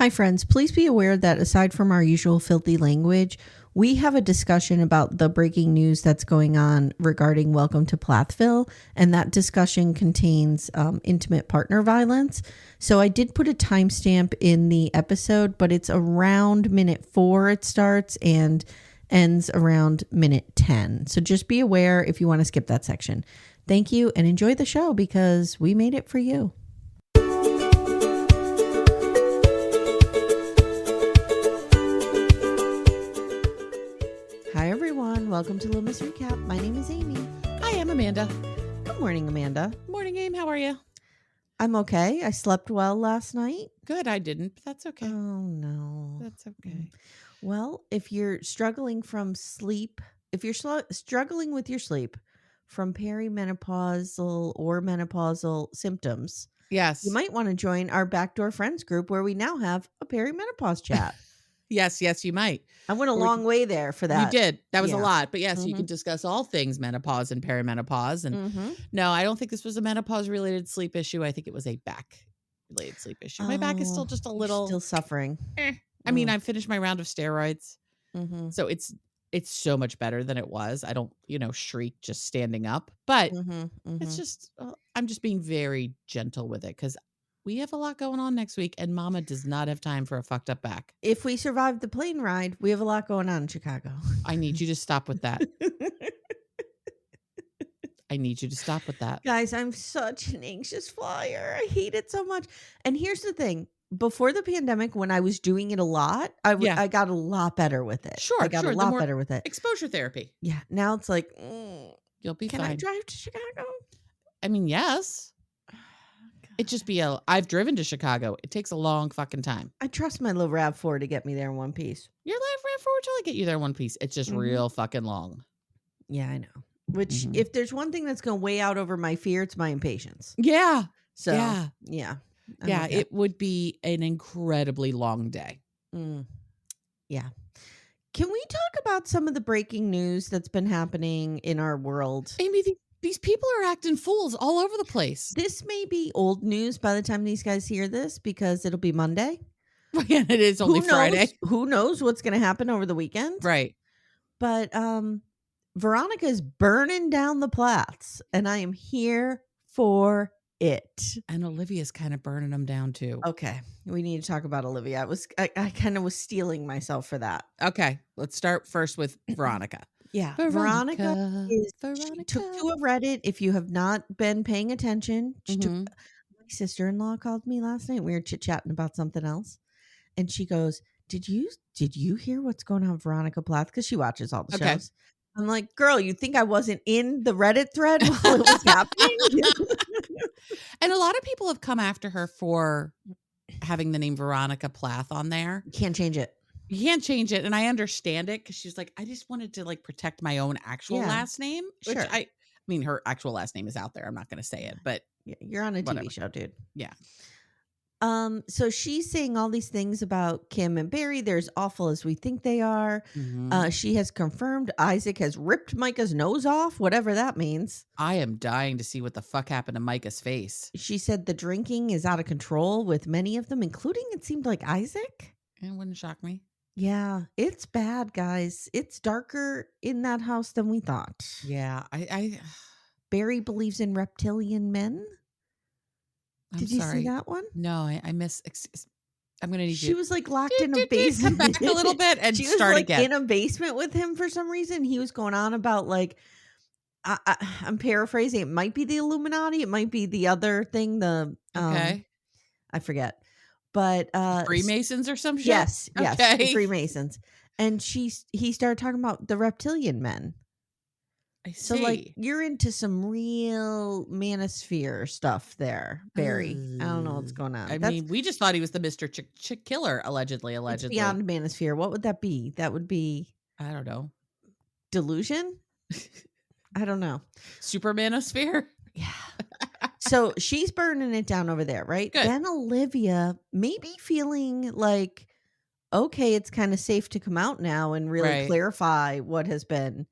Hi, friends. Please be aware that aside from our usual filthy language, we have a discussion about the breaking news that's going on regarding Welcome to Plathville, and that discussion contains intimate partner violence. So I did put a timestamp in the episode, but it's around minute 4 it starts and ends around minute 10. So just be aware if you want to skip that section. Thank you and enjoy the show because we made it for you. Hi, everyone. Welcome to Little Miss Recap. My name is Amy. Hi, I'm Amanda. Good morning, Amanda. Morning, Aim. How are you? I'm okay. I slept well last night. Good. I didn't, but that's okay. Oh, no. That's okay. Well, if you're struggling from sleep, if you're struggling with your sleep from perimenopausal or menopausal symptoms, Yes. you might want to join our Backdoor Friends group where we now have a perimenopause chat. Yes, you might. I went a long way there for that. You did. That was Yeah. a lot. But yes, you Mhm. can discuss all things menopause and perimenopause. And no, I don't think this was a menopause-related sleep issue. I think it was a back-related sleep issue. My back is still just a little... Still suffering. I mean, I finished my round of steroids. Mm-hmm. So it's so much better than it was. I don't, shriek just standing up. But it's just... I'm just being very gentle with it because we have a lot going on next week, and Mama does not have time for a fucked up back. If we survive the plane ride, we have a lot going on in Chicago. I need you to stop with that. I need you to stop with that. Guys, I'm such an anxious flyer. I hate it so much. And here's the thing. Before the pandemic, when I was doing it a lot, I got a lot better with it. Sure, I got a lot better with it. Exposure therapy. Yeah. Now it's like, you'll be can fine. I drive to Chicago? I mean, yes. It'd just be I've driven to Chicago. It takes a long fucking time. I trust my little RAV4 to get me there in one piece. Your life RAV4 will totally get you there in one piece. It's just real fucking long. Yeah, I know. Which, if there's one thing that's going to weigh out over my fear, it's my impatience. Yeah. So, yeah. Yeah, it would be an incredibly long day. Yeah. Can we talk about some of the breaking news that's been happening in our world? Amy, these people are acting fools all over the place. This may be old news by the time these guys hear this because it'll be Monday. Yeah, it is only Friday. Who knows what's going to happen over the weekend? Right. But Veronica is burning down the Plaths, and I am here for it. And Olivia's kind of burning them down too. Okay, we need to talk about Olivia. I kind of was stealing myself for that. Okay, let's start first with Veronica. Yeah, Veronica took to a Reddit. If you have not been paying attention, my sister-in-law called me last night. We were chit-chatting about something else, and she goes, "Did you hear what's going on with Veronica Plath?" Because she watches all the shows. I'm like, "Girl, you think I wasn't in the Reddit thread while it was happening?" And a lot of people have come after her for having the name Veronica Plath on there. Can't change it. You can't change it. And I understand it because she's like, I just wanted to protect my own actual last name. Which Sure. I mean, her actual last name is out there. I'm not going to say it, but you're on a whatever. TV show, dude. Yeah. So she's saying all these things about Kim and Barry. They're as awful as we think they are. She has confirmed Isaac has ripped Micah's nose off, whatever that means. I am dying to see what the fuck happened to Micah's face. She said the drinking is out of control with many of them, including it seemed like Isaac. It wouldn't shock me. Yeah, it's bad, guys. It's darker in that house than we thought. Yeah, I Barry believes in reptilian men. Did you see that one? No, I miss. I'm gonna need you. She was locked in a basement. Come back a little bit and she start was again. In a basement with him for some reason. He was going on about I'm paraphrasing. It might be the Illuminati. It might be the other thing. I forget. But Freemasons or some shit? Yes, okay. Freemasons. And he started talking about the reptilian men. I see. So you're into some real manosphere stuff there, Barry. I don't know what's going on. I mean, we just thought he was the Mr. Chick Killer, allegedly. It's beyond manosphere. What would that be? That would be, I don't know, delusion. I don't know. Supermanosphere. Yeah. So she's burning it down over there, right? Good. Then Olivia maybe feeling like, okay, it's kind of safe to come out now and really clarify what has been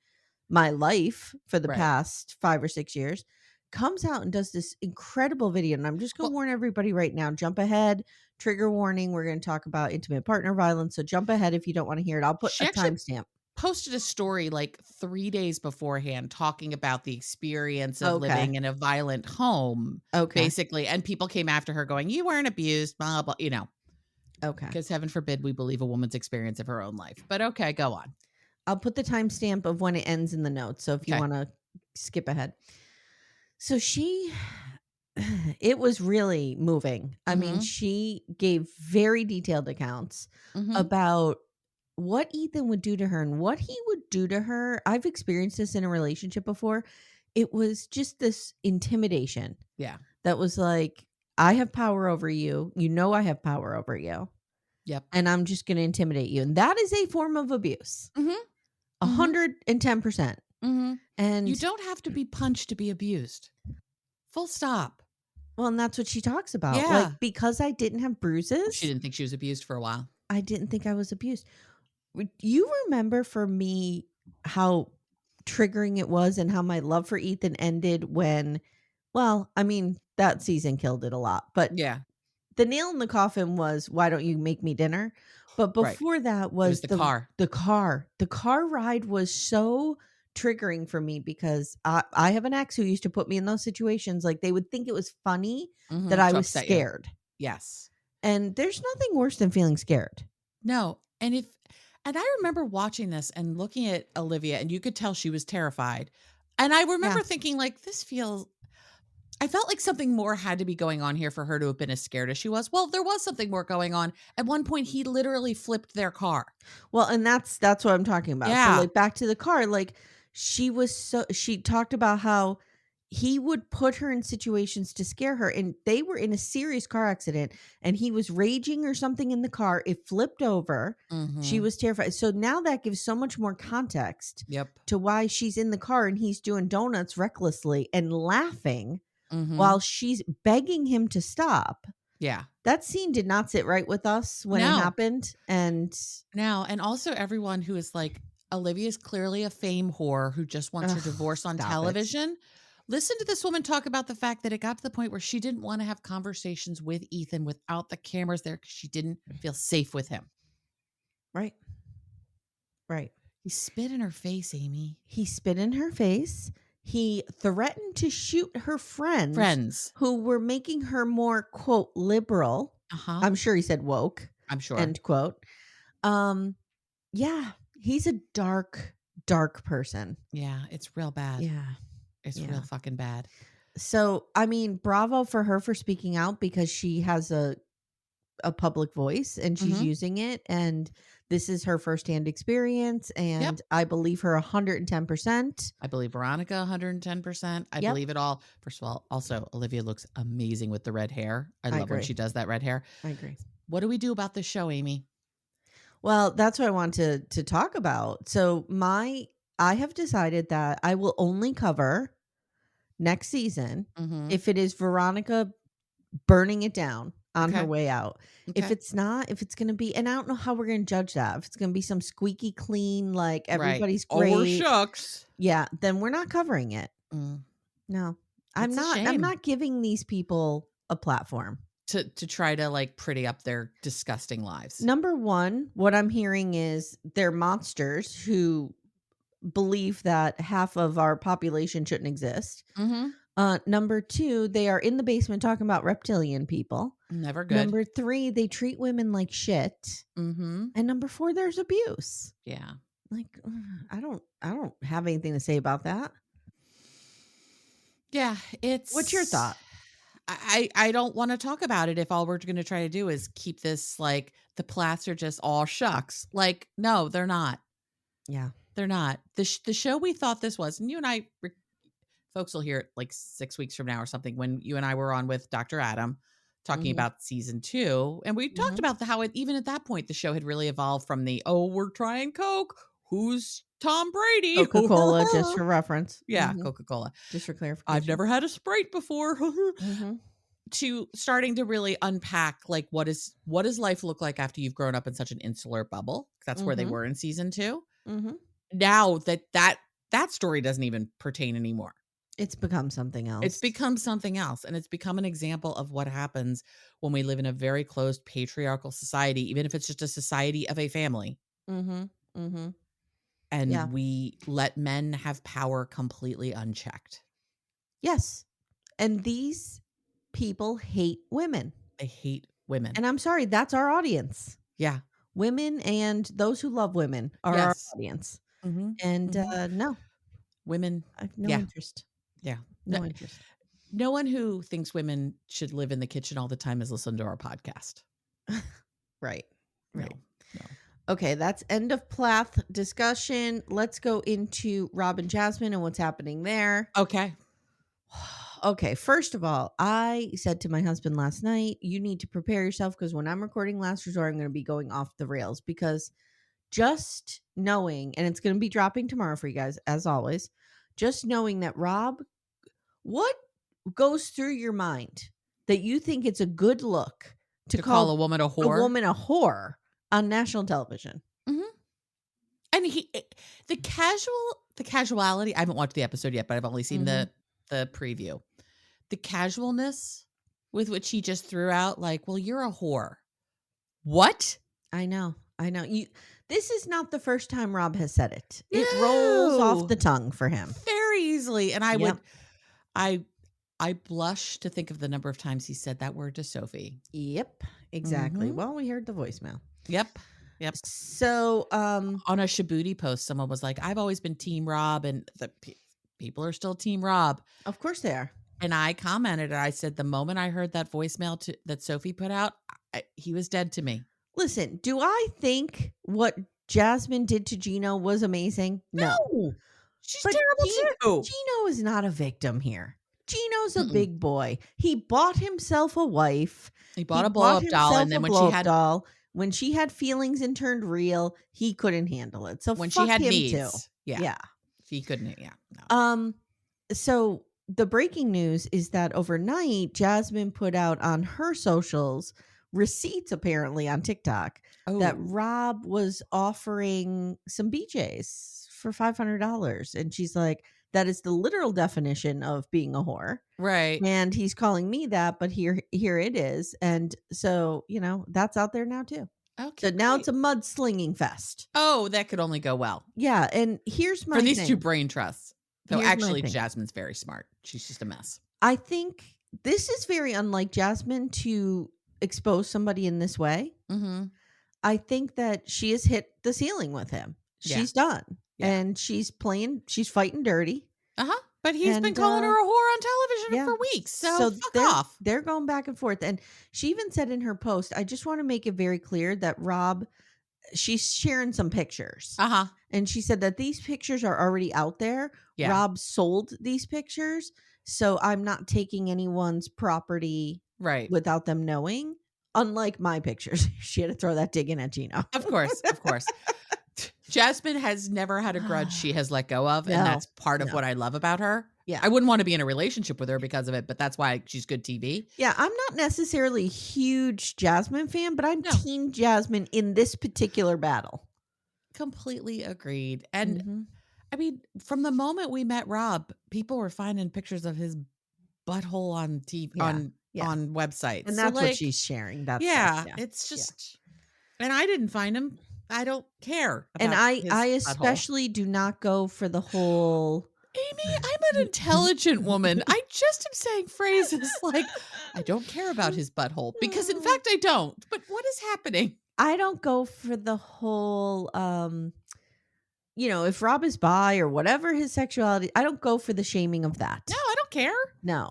my life for the past 5 or 6 years, comes out and does this incredible video. And I'm just going to warn everybody right now, jump ahead trigger warning. We're going to talk about intimate partner violence. So jump ahead if you don't want to hear it. I'll put She a actually timestamp. posted a story like 3 days beforehand talking about the experience of living in a violent home, basically. And people came after her going, you weren't abused, blah, blah, Okay. Because heaven forbid we believe a woman's experience of her own life. But okay, go on. I'll put the timestamp of when it ends in the notes. So if you want to skip ahead. So it was really moving. I mean, she gave very detailed accounts about what Ethan would do to her and what he would do to her. I've experienced this in a relationship before. It was just this intimidation. Yeah. That was like, I have power over you. You know, I have power over you. Yep. And I'm just going to intimidate you. And that is a form of abuse. 110%. And you don't have to be punched to be abused. Full stop. Well, and that's what she talks about. Yeah. Like, because I didn't have bruises. She didn't think she was abused for a while. I didn't think I was abused. You remember for me how triggering it was and how my love for Ethan ended when, well, I mean, that season killed it a lot. But yeah, the nail in the coffin was, why don't you make me dinner? But before that was the car. The car ride was so triggering for me because I have an ex who used to put me in those situations. Like they would think it was funny that I was scared. Yes. And there's nothing worse than feeling scared. No. And I remember watching this and looking at Alliya, and you could tell she was terrified. And I remember thinking, like, I felt like something more had to be going on here for her to have been as scared as she was. Well, there was something more going on. At one point, he literally flipped their car. Well, and that's what I'm talking about. Yeah. So, like, back to the car, like, she talked about how he would put her in situations to scare her, and they were in a serious car accident and he was raging or something in the car. It flipped over. She was terrified. So now that gives so much more context to why she's in the car and he's doing donuts recklessly and laughing while she's begging him to stop. Yeah. That scene did not sit right with us when it happened. And also everyone who is like, Olivia is clearly a fame whore who just wants her divorce on television. Listen to this woman talk about the fact that it got to the point where she didn't want to have conversations with Ethan without the cameras there because she didn't feel safe with him. Right. He spit in her face, Amy. He spit in her face. He threatened to shoot her friends who were making her more, quote, liberal. I'm sure he said woke. I'm sure. End quote. Yeah, he's a dark, dark person. Yeah, it's real bad. Yeah. It's real fucking bad. So, I mean, bravo for her for speaking out because she has a public voice and she's using it. And this is her firsthand experience. And I believe her 110%. I believe Veronica 110%. I believe it all. First of all, also, Olivia looks amazing with the red hair. I love when she does that red hair. I agree. What do we do about this show, Amy? Well, that's what I want to talk about. So I have decided that I will only cover next season if it is Veronica burning it down on her way out. Okay. If it's not, if it's going to be, and I don't know how we're going to judge that. If it's going to be some squeaky clean, like everybody's great. Oh, shucks. Yeah, then we're not covering it. No, I'm not giving these people a platform. To try to like pretty up their disgusting lives. Number one, what I'm hearing is they're monsters who believe that half of our population shouldn't exist. Number two, they are in the basement talking about reptilian people. Never good. Number three, they treat women like shit. And number four, there's abuse. Yeah. Like, I don't have anything to say about that. Yeah. What's your thought? I don't want to talk about it if all we're going to try to do is keep this like the Plaths are just all shucks. Like, no, they're not. Yeah. They're not. The show we thought this was, and you and I, folks will hear it like 6 weeks from now or something when you and I were on with Dr. Adam talking about season 2. And we talked about how even at that point, the show had really evolved from we're trying Coke. Who's Tom Brady? Coca-Cola, just for reference. Yeah, Coca-Cola. Just for clarification. I've never had a Sprite before. To starting to really unpack like what does life look like after you've grown up in such an insular bubble? That's where they were in season 2. Now that story doesn't even pertain anymore. It's become something else. It's become something else. And it's become an example of what happens when we live in a very closed patriarchal society, even if it's just a society of a family. Mm-hmm. Mm-hmm. And we let men have power completely unchecked. Yes. And these people hate women. They hate women. And I'm sorry, that's our audience. Yeah. Women and those who love women are our audience. Mm-hmm. And no. Women. I have no interest. Yeah. No interest. No one who thinks women should live in the kitchen all the time is listening to our podcast. Right. Right. No. Okay, that's end of Plath discussion. Let's go into Rob and Jasmine and what's happening there. Okay. Okay, first of all, I said to my husband last night, you need to prepare yourself because when I'm recording Last Resort, I'm going to be going off the rails because just knowing, and it's going to be dropping tomorrow for you guys, as always, just knowing that Rob, what goes through your mind that you think it's a good look to call a woman a whore? On national television. Mm-hmm. And the casuality, I haven't watched the episode yet, but I've only seen the preview. The casualness with which he just threw out, like, well, you're a whore. What? I know. This is not the first time Rob has said it. No. It rolls off the tongue for him very easily. And I blush to think of the number of times he said that word to Sophie. Yep, exactly. Mm-hmm. Well, we heard the voicemail. Yep. So, on a Shabuti post, someone was like, I've always been Team Rob, and the people are still Team Rob. Of course they are. And I commented, I said, the moment I heard that voicemail that Sophie put out, he was dead to me. Listen, do I think what Jasmine did to Gino was amazing? No. She's terrible too. Gino is not a victim here. Gino's a big boy. He bought himself a wife. He bought a blow-up doll, and then when she had feelings and turned real, he couldn't handle it. So when she had needs, too. Yeah, he couldn't. Yeah. No. So the breaking news is that overnight, Jasmine put out on her socials receipts, apparently on TikTok, that Rob was offering some BJs for $500, and she's like, that is the literal definition of being a whore. Right. And he's calling me that, but here it is. And so, that's out there now too. Okay. So now it's a mudslinging fest. Oh, that could only go well. Yeah. And here's my For these two brain trusts. Though here's actually Jasmine's very smart. She's just a mess. I think this is very unlike Jasmine to expose somebody in this way. Mm-hmm. I think that she has hit the ceiling with him. She's done. Yeah. And she's fighting dirty. But he's been calling her a whore on television for weeks. So fuck off. They're going back and forth. And she even said in her post, I just want to make it very clear that Rob, she's sharing some pictures. And she said that these pictures are already out there. Yeah. Rob sold these pictures. So I'm not taking anyone's property without them knowing. Unlike my pictures. She had to throw that dig in at Gino. Of course. Jasmine has never had a grudge she has let go of, and that's part of what I love about her. Yeah. I wouldn't want to be in a relationship with her because of it, but that's why she's good TV. Yeah, I'm not necessarily a huge Jasmine fan, but I'm Team Jasmine in this particular battle. Completely agreed. And I mean, from the moment we met Rob, people were finding pictures of his butthole on TV, on websites. And that's what she's sharing. It's just, and I didn't find him. I don't care. And I especially do not go for the whole. Amy, I'm an intelligent woman. I just am saying phrases like, I don't care about his butthole because in fact I don't. But what is happening? I don't go for the whole, if Rob is bi or whatever his sexuality, I don't go for the shaming of that. No, I don't care. No,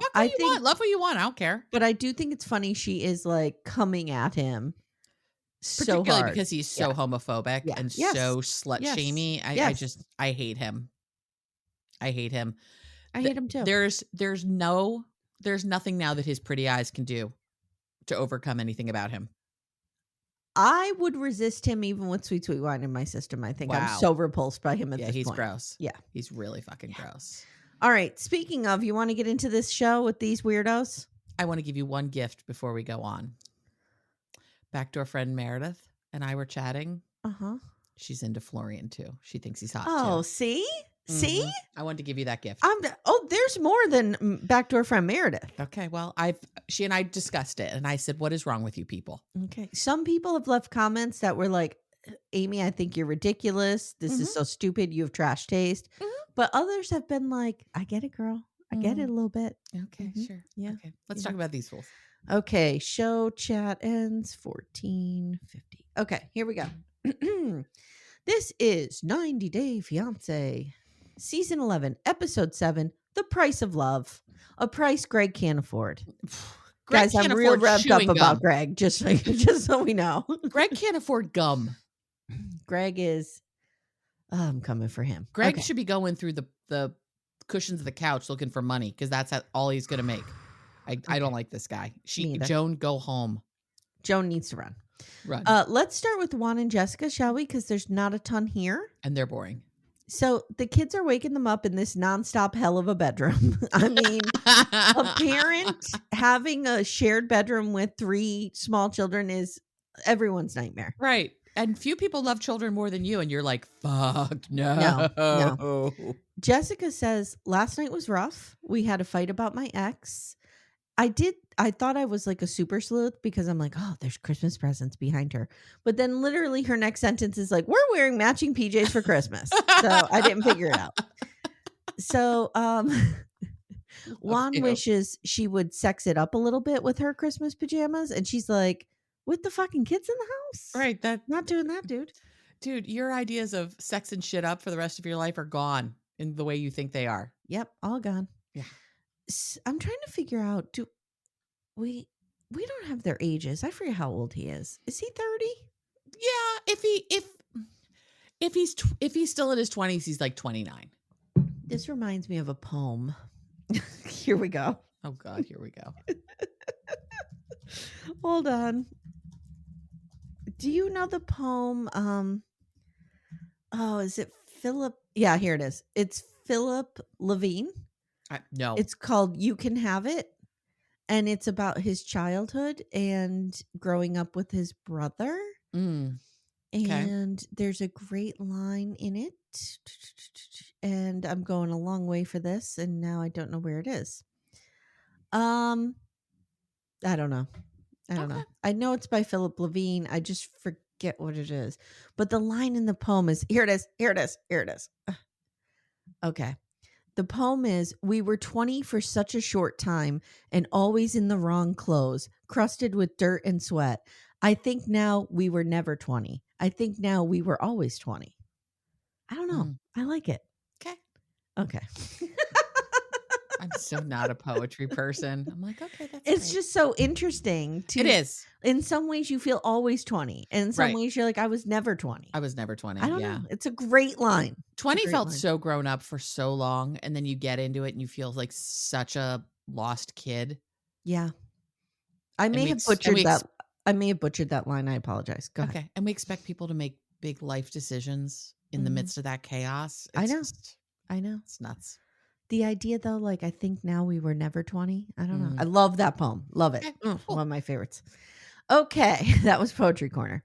love what you want. I don't care. But I do think it's funny. She is like coming at him. Particularly because he's so homophobic and so slut shamey. I hate him. I hate him. I hate him too. There's nothing now that his pretty eyes can do to overcome anything about him. I would resist him even with Sweet Sweet Wine in my system. I think I'm so repulsed by him at this point. Yeah, he's gross. Yeah. He's really fucking gross. All right. Speaking of, you want to get into this show with these weirdos? I want to give you one gift before we go on. Backdoor friend Meredith and I were chatting. She's into Florian too. She thinks he's hot too. See? See? I wanted to give you that gift. There's more than backdoor friend Meredith. Okay, well, she and I discussed it, and I said, "What is wrong with you people?" Okay. Some people have left comments that were like, Amy, I think you're ridiculous. This is so stupid. You have trash taste. But others have been like, I get it, girl. I get it a little bit. Okay, sure. Yeah. Okay, let's talk about these fools. Okay. Show chat ends 14:50. Okay, here we go. This is 90 Day Fiance, Season 11, Episode 7, The Price of Love. A price Greg can't afford. Guys, I'm real revved up about Greg, just so we know. Greg can't afford gum. Greg is, I'm coming for him. Greg should be going through the cushions of the couch looking for money because that's all he's going to make. I don't like this guy. Joan, go home. Joan needs to run. Let's start with Juan and Jessica, shall we? Because there's not a ton here. And they're boring. So the kids are waking them up in this nonstop hell of a bedroom. I mean, a parent having a shared bedroom with 3 small children is everyone's nightmare. Right. And few people love children more than you. And you're like, fuck, no. Jessica says, last night was rough. We had a fight about my ex. I thought I was like a super sleuth because I'm like, oh, there's Christmas presents behind her. But then literally her next sentence is like, we're wearing matching PJs for Christmas. So I didn't figure it out. So Juan wishes she would sex it up a little bit with her Christmas pajamas. And she's like, with the fucking kids in the house? Right. Not doing that, dude. Dude, your ideas of sex and shit up for the rest of your life are gone in the way you think they are. Yep. All gone. Yeah. I'm trying to figure out, we don't have their ages. I forget how old he is. Is he 30? Yeah, if he's still in his 20s, he's like 29. This reminds me of a poem. Here we go. Oh God, here we go. Hold on. Do you know the poem? Is it Philip? Yeah, here it is. It's Philip Levine. No. It's called You Can Have It. And it's about his childhood and growing up with his brother. Okay. And there's a great line in it. And I'm going a long way for this. And now I don't know where it is. I don't know. I don't know. I know it's by Philip Levine. I just forget what it is. But the line in the poem is, here it is. Okay. The poem is, we were 20 for such a short time and always in the wrong clothes, crusted with dirt and sweat. I think now we were never 20. I think now we were always 20. I don't know. I like it. Okay. I'm so not a poetry person. I'm like, okay, that's It's great. just so interesting. It is. In some ways, you feel always 20. And in some ways, you're like, I was never 20. I was never 20. I don't know. It's a great line. 20 felt so grown up for so long. And then you get into it and you feel like such a lost kid. Yeah. I may have butchered that line. I apologize. Go ahead. Okay. And we expect people to make big life decisions in the midst of that chaos. I know. It's nuts. The idea, though, like, I think now we were never 20. I don't know. I love that poem. Love it. Cool. One of my favorites. Okay. That was Poetry Corner.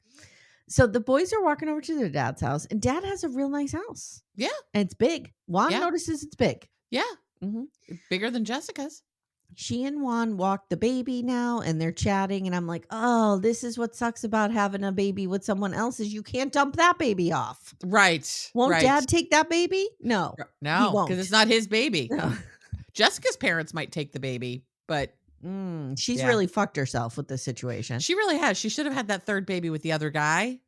So the boys are walking over to their dad's house, and dad has a real nice house. Yeah. And it's big. Juan notices it's big. Yeah. Bigger than Jessica's. She and Juan walk the baby now, and they're chatting, and I'm like, oh, this is what sucks about having a baby with someone else is you can't dump that baby off. Right. Won't dad take that baby? No. No, because it's not his baby. No. Jessica's parents might take the baby, but she's really fucked herself with this situation. She really has. She should have had that third baby with the other guy,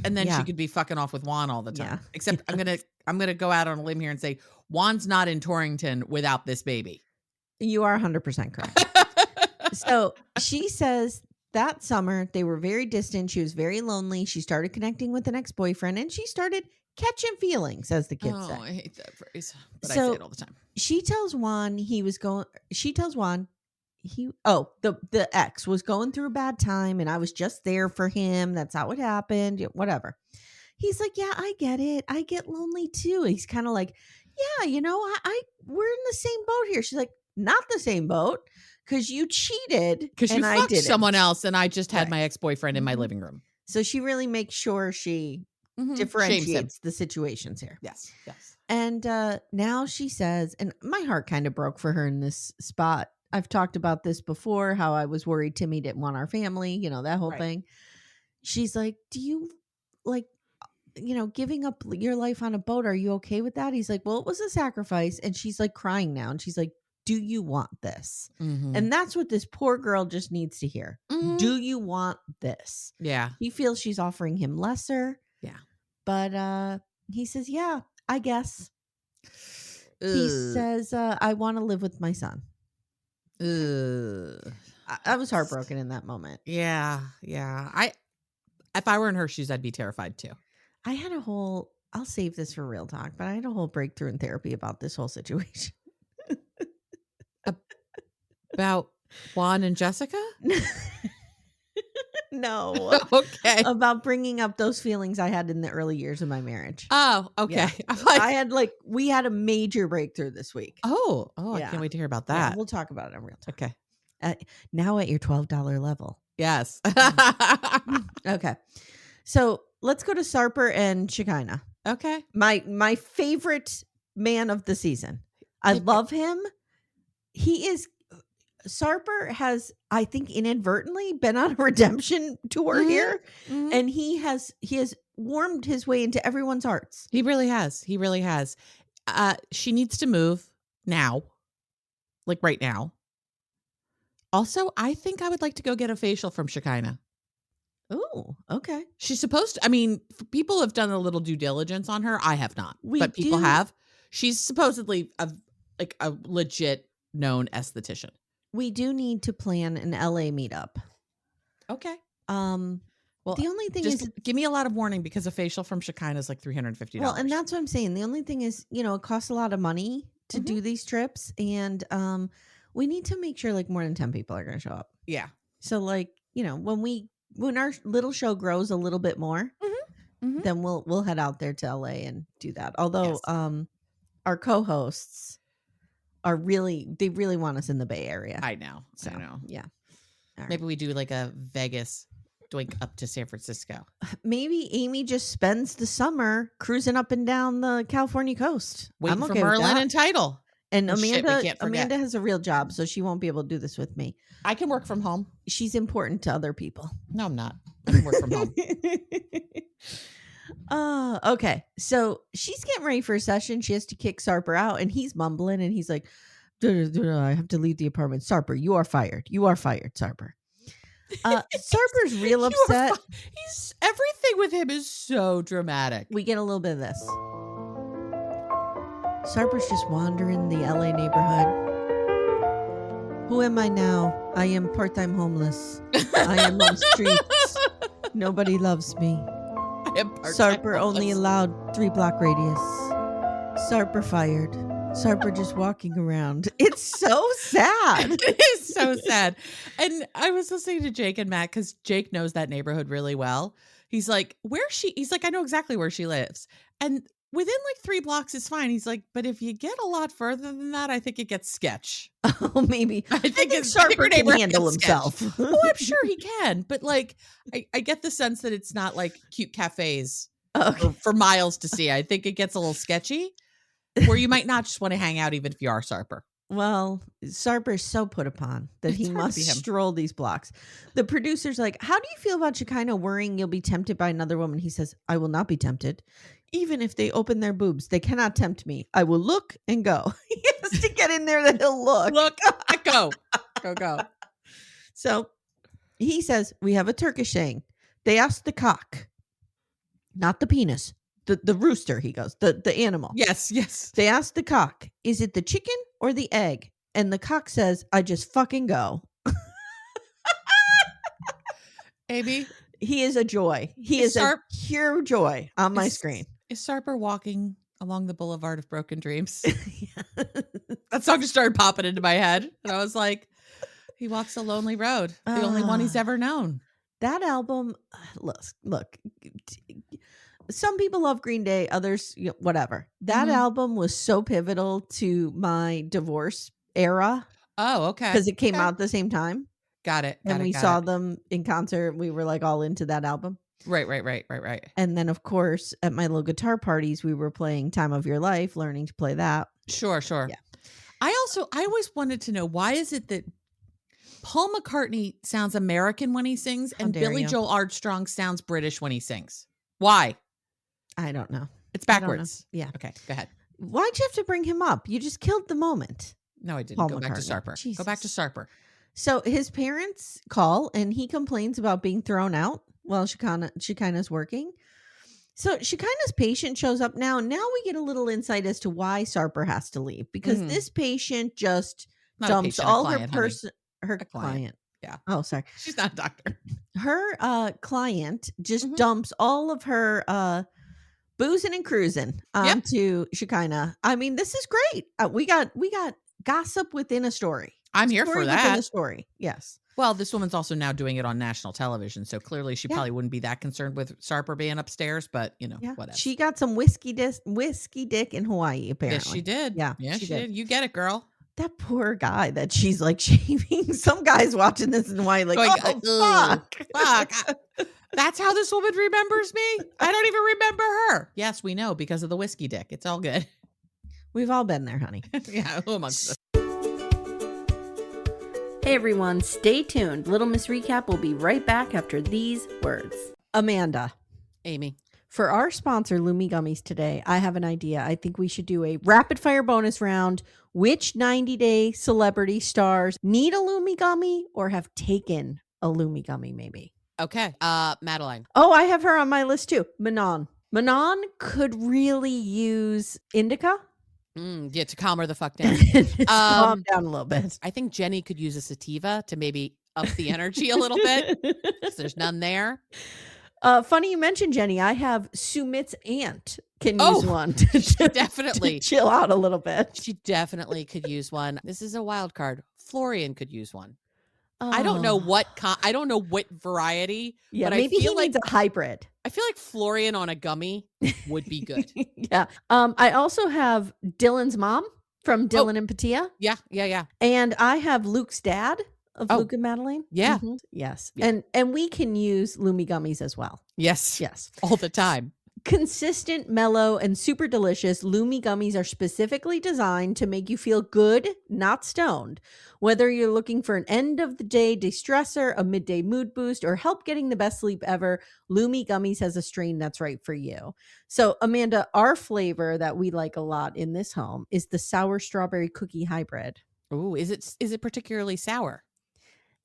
and then she could be fucking off with Juan all the time. Yeah. Except I'm gonna go out on a limb here and say Juan's not in Torrington without this baby. You are 100% correct. So she says that summer they were very distant. She was very lonely. She started connecting with an ex-boyfriend, and she started catching feelings, as the kids say. I hate that phrase, but I say it all the time. She tells Juan the ex was going through a bad time, and I was just there for him. That's how it happened. Whatever. He's like, yeah, I get it. I get lonely too. He's kind of like, yeah, we're in the same boat here. She's like, not the same boat, because you cheated. Because you fucked someone else, and I just had right. my ex-boyfriend in my living room. So she really makes sure she differentiates the situations here. Yes. Yes. And now she says, and my heart kind of broke for her in this spot. I've talked about this before, how I was worried Timmy didn't want our family, that whole thing. She's like, do you like, giving up your life on a boat? Are you okay with that? He's like, well, it was a sacrifice. And she's like crying now. And she's like, do you want this? And that's what this poor girl just needs to hear. Do you want this? Yeah. He feels she's offering him lesser. Yeah. But he says, yeah, I guess. He says, I want to live with my son. I was heartbroken in that moment. Yeah. Yeah. If I were in her shoes, I'd be terrified too. I had I'll save this for real talk, but I had a whole breakthrough in therapy about this whole situation. About Juan and Jessica? No. Okay. About bringing up those feelings I had in the early years of my marriage. Oh, okay. Yeah. We had a major breakthrough this week. Oh, I can't wait to hear about that. Yeah, we'll talk about it on real talk. Okay. Now at your $12 level. Yes. Okay. So let's go to Sarper and Shekinah. Okay. My favorite man of the season. I love him. Sarper has, I think, inadvertently been on a redemption tour here. And he has warmed his way into everyone's hearts. He really has. She needs to move now. Like right now. Also, I think I would like to go get a facial from Shekinah. Oh, okay. She's supposed to, people have done a little due diligence on her. I have not, but people have. She's supposedly a legit known esthetician. We do need to plan an LA meetup. Okay. Well, the only thing is, give me a lot of warning because a facial from Shekinah is like $350. Well, and that's what I'm saying. The only thing is, it costs a lot of money to do these trips, and we need to make sure like more than 10 people are going to show up. Yeah. So when our little show grows a little bit more, then we'll head out there to LA and do that. Although our co-hosts they really want us in the Bay Area. I know. So, I know. Yeah. Maybe we do like a Vegas doink up to San Francisco. Maybe Amy just spends the summer cruising up and down the California coast. Waiting for Merlin and Title. And Amanda has a real job, so she won't be able to do this with me. I can work from home. She's important to other people. No, I'm not. I can work from home. Okay. So she's getting ready for a session. She has to kick Sarper out, and he's mumbling, and he's like, I have to leave the apartment. Sarper, you are fired. You are fired, Sarper. Sarper's real upset. Everything with him is so dramatic. We get a little bit of this. Sarper's just wandering the LA neighborhood. Who am I now? I am part-time homeless. I am on streets. Nobody loves me. Sarper only allowed 3-block radius. Sarper fired. Sarper just walking around. It's so sad. It is so sad. And I was listening to Jake and Matt because Jake knows that neighborhood really well. He's like, he's like, I know exactly where she lives. And within like 3 blocks is fine. He's like, but if you get a lot further than that, I think it gets sketch. Oh, maybe. I think Sarper can handle himself. Oh, I'm sure he can. But like, I get the sense that it's not like cute cafes for miles to see. I think it gets a little sketchy where you might not just want to hang out even if you are Sarper. Well, Sarper's so put upon that he must stroll these blocks. The producer's like, how do you feel about Shekinah worrying you'll be tempted by another woman? He says, I will not be tempted. Even if they open their boobs, they cannot tempt me. I will look and go. He has to get in there that he'll look. Look, go. So he says, we have a Turkish saying. They ask the cock, not the penis, the rooster, he goes, the animal. Yes. They ask the cock, is it the chicken or the egg? And the cock says, I just fucking go. Amy, he is a joy. He is a pure joy on my screen. Is Sarper walking along the Boulevard of Broken Dreams? That song just started popping into my head. And I was like, he walks a lonely road. The only one he's ever known. That album, look. Some people love Green Day, others, whatever. That album was so pivotal to my divorce era. Oh, okay. Because it came out at the same time. Got it. And we saw them in concert. We were like all into that album. Right. And then, of course, at my little guitar parties, we were playing Time of Your Life, learning to play that. Sure. Yeah. I always wanted to know, why is it that Paul McCartney sounds American when he sings and Billy Joel Armstrong sounds British when he sings? Why? I don't know. It's backwards. Yeah. Okay, go ahead. Why'd you have to bring him up? You just killed the moment. No, I didn't. Paul Go back to McCartney. Sarper. Jesus. Go back to Sarper. So his parents call and he complains about being thrown out while Shekinah's working. So Shekinah's patient shows up now. Now we get a little insight as to why Sarper has to leave, because this patient just dumps all her client. Yeah. Oh, sorry. She's not a doctor. Her client just dumps all of her boozing and cruising onto Shekinah. I mean, this is great. We got gossip within a story. I'm here for that. Within a story. Yes. Well, this woman's also now doing it on national television, so clearly she probably wouldn't be that concerned with Sarper being upstairs, but whatever. She got some whiskey dick in Hawaii, apparently. Yes, she did. Yeah, she did. You get it, girl. That poor guy that she's like shaving. Some guy's watching this in Hawaii like, fuck. That's how this woman remembers me? I don't even remember her. Yes, we know, because of the whiskey dick. It's all good. We've all been there, honey. Yeah, who amongst us? Hey everyone, stay tuned. Little Miss Recap will be right back after these words. Amanda. Amy. For our sponsor, Lumi Gummies today, I have an idea. I think we should do a rapid fire bonus round. Which 90-day celebrity stars need a Lumi Gummy or have taken a Lumi Gummy maybe? Okay. Madeline. Oh, I have her on my list too. Manon. Manon could really use indica. Yeah, to calm her the fuck down. Calm down a little bit. I think Jenny could use a sativa to maybe up the energy a little bit, because there's none there. Funny you mentioned Jenny. I have Sumit's aunt can use one to definitely to chill out a little bit. She definitely could use one. This is a wild card. Florian could use one. I don't know what variety. Yeah, but maybe he needs a hybrid. I feel like Florian on a gummy would be good. Yeah. I also have Dylan's mom from Dylan and Patia. Yeah. And I have Luke's dad of Luke and Madeline. Yeah. Yes. Yeah. And we can use Lumi Gummies as well. Yes. All the time. Consistent, mellow, and super delicious, Lumi Gummies are specifically designed to make you feel good, not stoned. Whether you're looking for an end-of-the-day de-stressor, a midday mood boost, or help getting the best sleep ever, Lumi Gummies has a strain that's right for you. So, Amanda, our flavor that we like a lot in this home is the sour strawberry cookie hybrid. Ooh, is it particularly sour?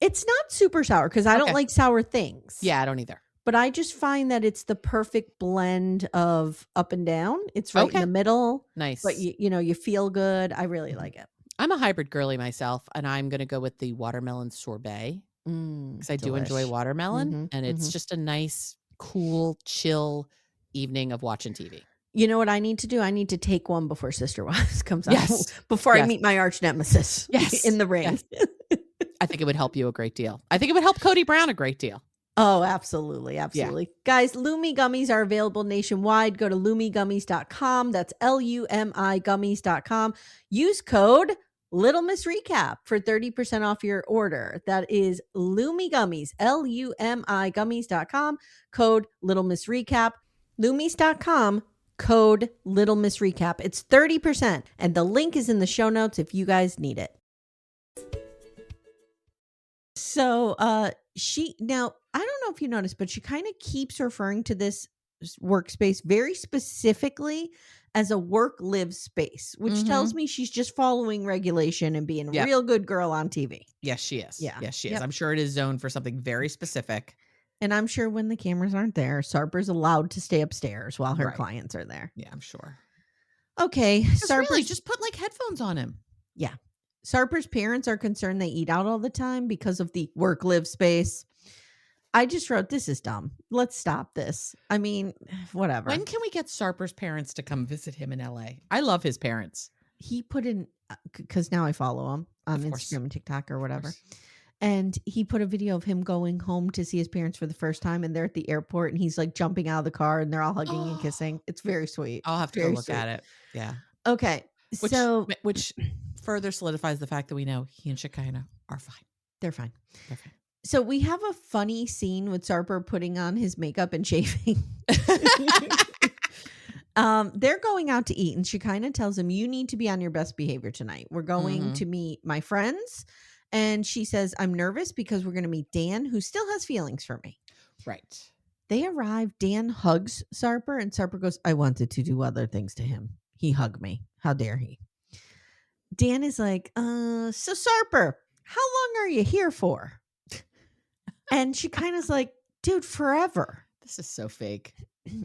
It's not super sour because I don't like sour things. Yeah, I don't either. But I just find that it's the perfect blend of up and down. It's right in the middle. Nice. But you feel good. I really like it. I'm a hybrid girly myself, and I'm going to go with the watermelon sorbet because I do enjoy watermelon, and it's just a nice, cool, chill evening of watching TV. You know what I need to do? I need to take one before Sister Wives comes out. Before I meet my arch nemesis in the ring. Yes. I think it would help you a great deal. I think it would help Cody Brown a great deal. Oh, absolutely. Absolutely. Yeah. Guys, Lumi Gummies are available nationwide. Go to lumigummies.com. That's LUMI gummies.com. Use code Little Miss Recap for 30% off your order. That is Lumi Gummies, LUMI gummies.com. Code Little Miss Recap. Lumis.com. Code Little Miss Recap. It's 30%. And the link is in the show notes if you guys need it. So, now, I don't know if you noticed, but she kind of keeps referring to this workspace very specifically as a work-live space, which tells me she's just following regulation and being a real good girl on TV. Yes, she is. Yeah. Yes, she is. I'm sure it is zoned for something very specific. And I'm sure when the cameras aren't there, Sarper's allowed to stay upstairs while her clients are there. Yeah, I'm sure. Okay. Sarper, just put like headphones on him. Yeah. Sarper's parents are concerned they eat out all the time because of the work-live space. I just wrote, this is dumb. Let's stop this. I mean, whatever. When can we get Sarper's parents to come visit him in LA? I love his parents. He put in, because now I follow him on Instagram and TikTok or whatever. And he put a video of him going home to see his parents for the first time. And they're at the airport and he's like jumping out of the car and they're all hugging and kissing. It's very sweet. I'll have to go look at it. Yeah. Okay. Which further solidifies the fact that we know he and Shekinah are fine. They're fine. So we have a funny scene with Sarper putting on his makeup and shaving. They're going out to eat, and Shekinah tells him, you need to be on your best behavior tonight. We're going to meet my friends. And she says, I'm nervous because we're going to meet Dan, who still has feelings for me. Right. They arrive. Dan hugs Sarper, and Sarper goes, I wanted to do other things to him. He hugged me. How dare he? Dan is like, so Sarper, how long are you here for? And Shekinah's like, dude, forever. This is so fake.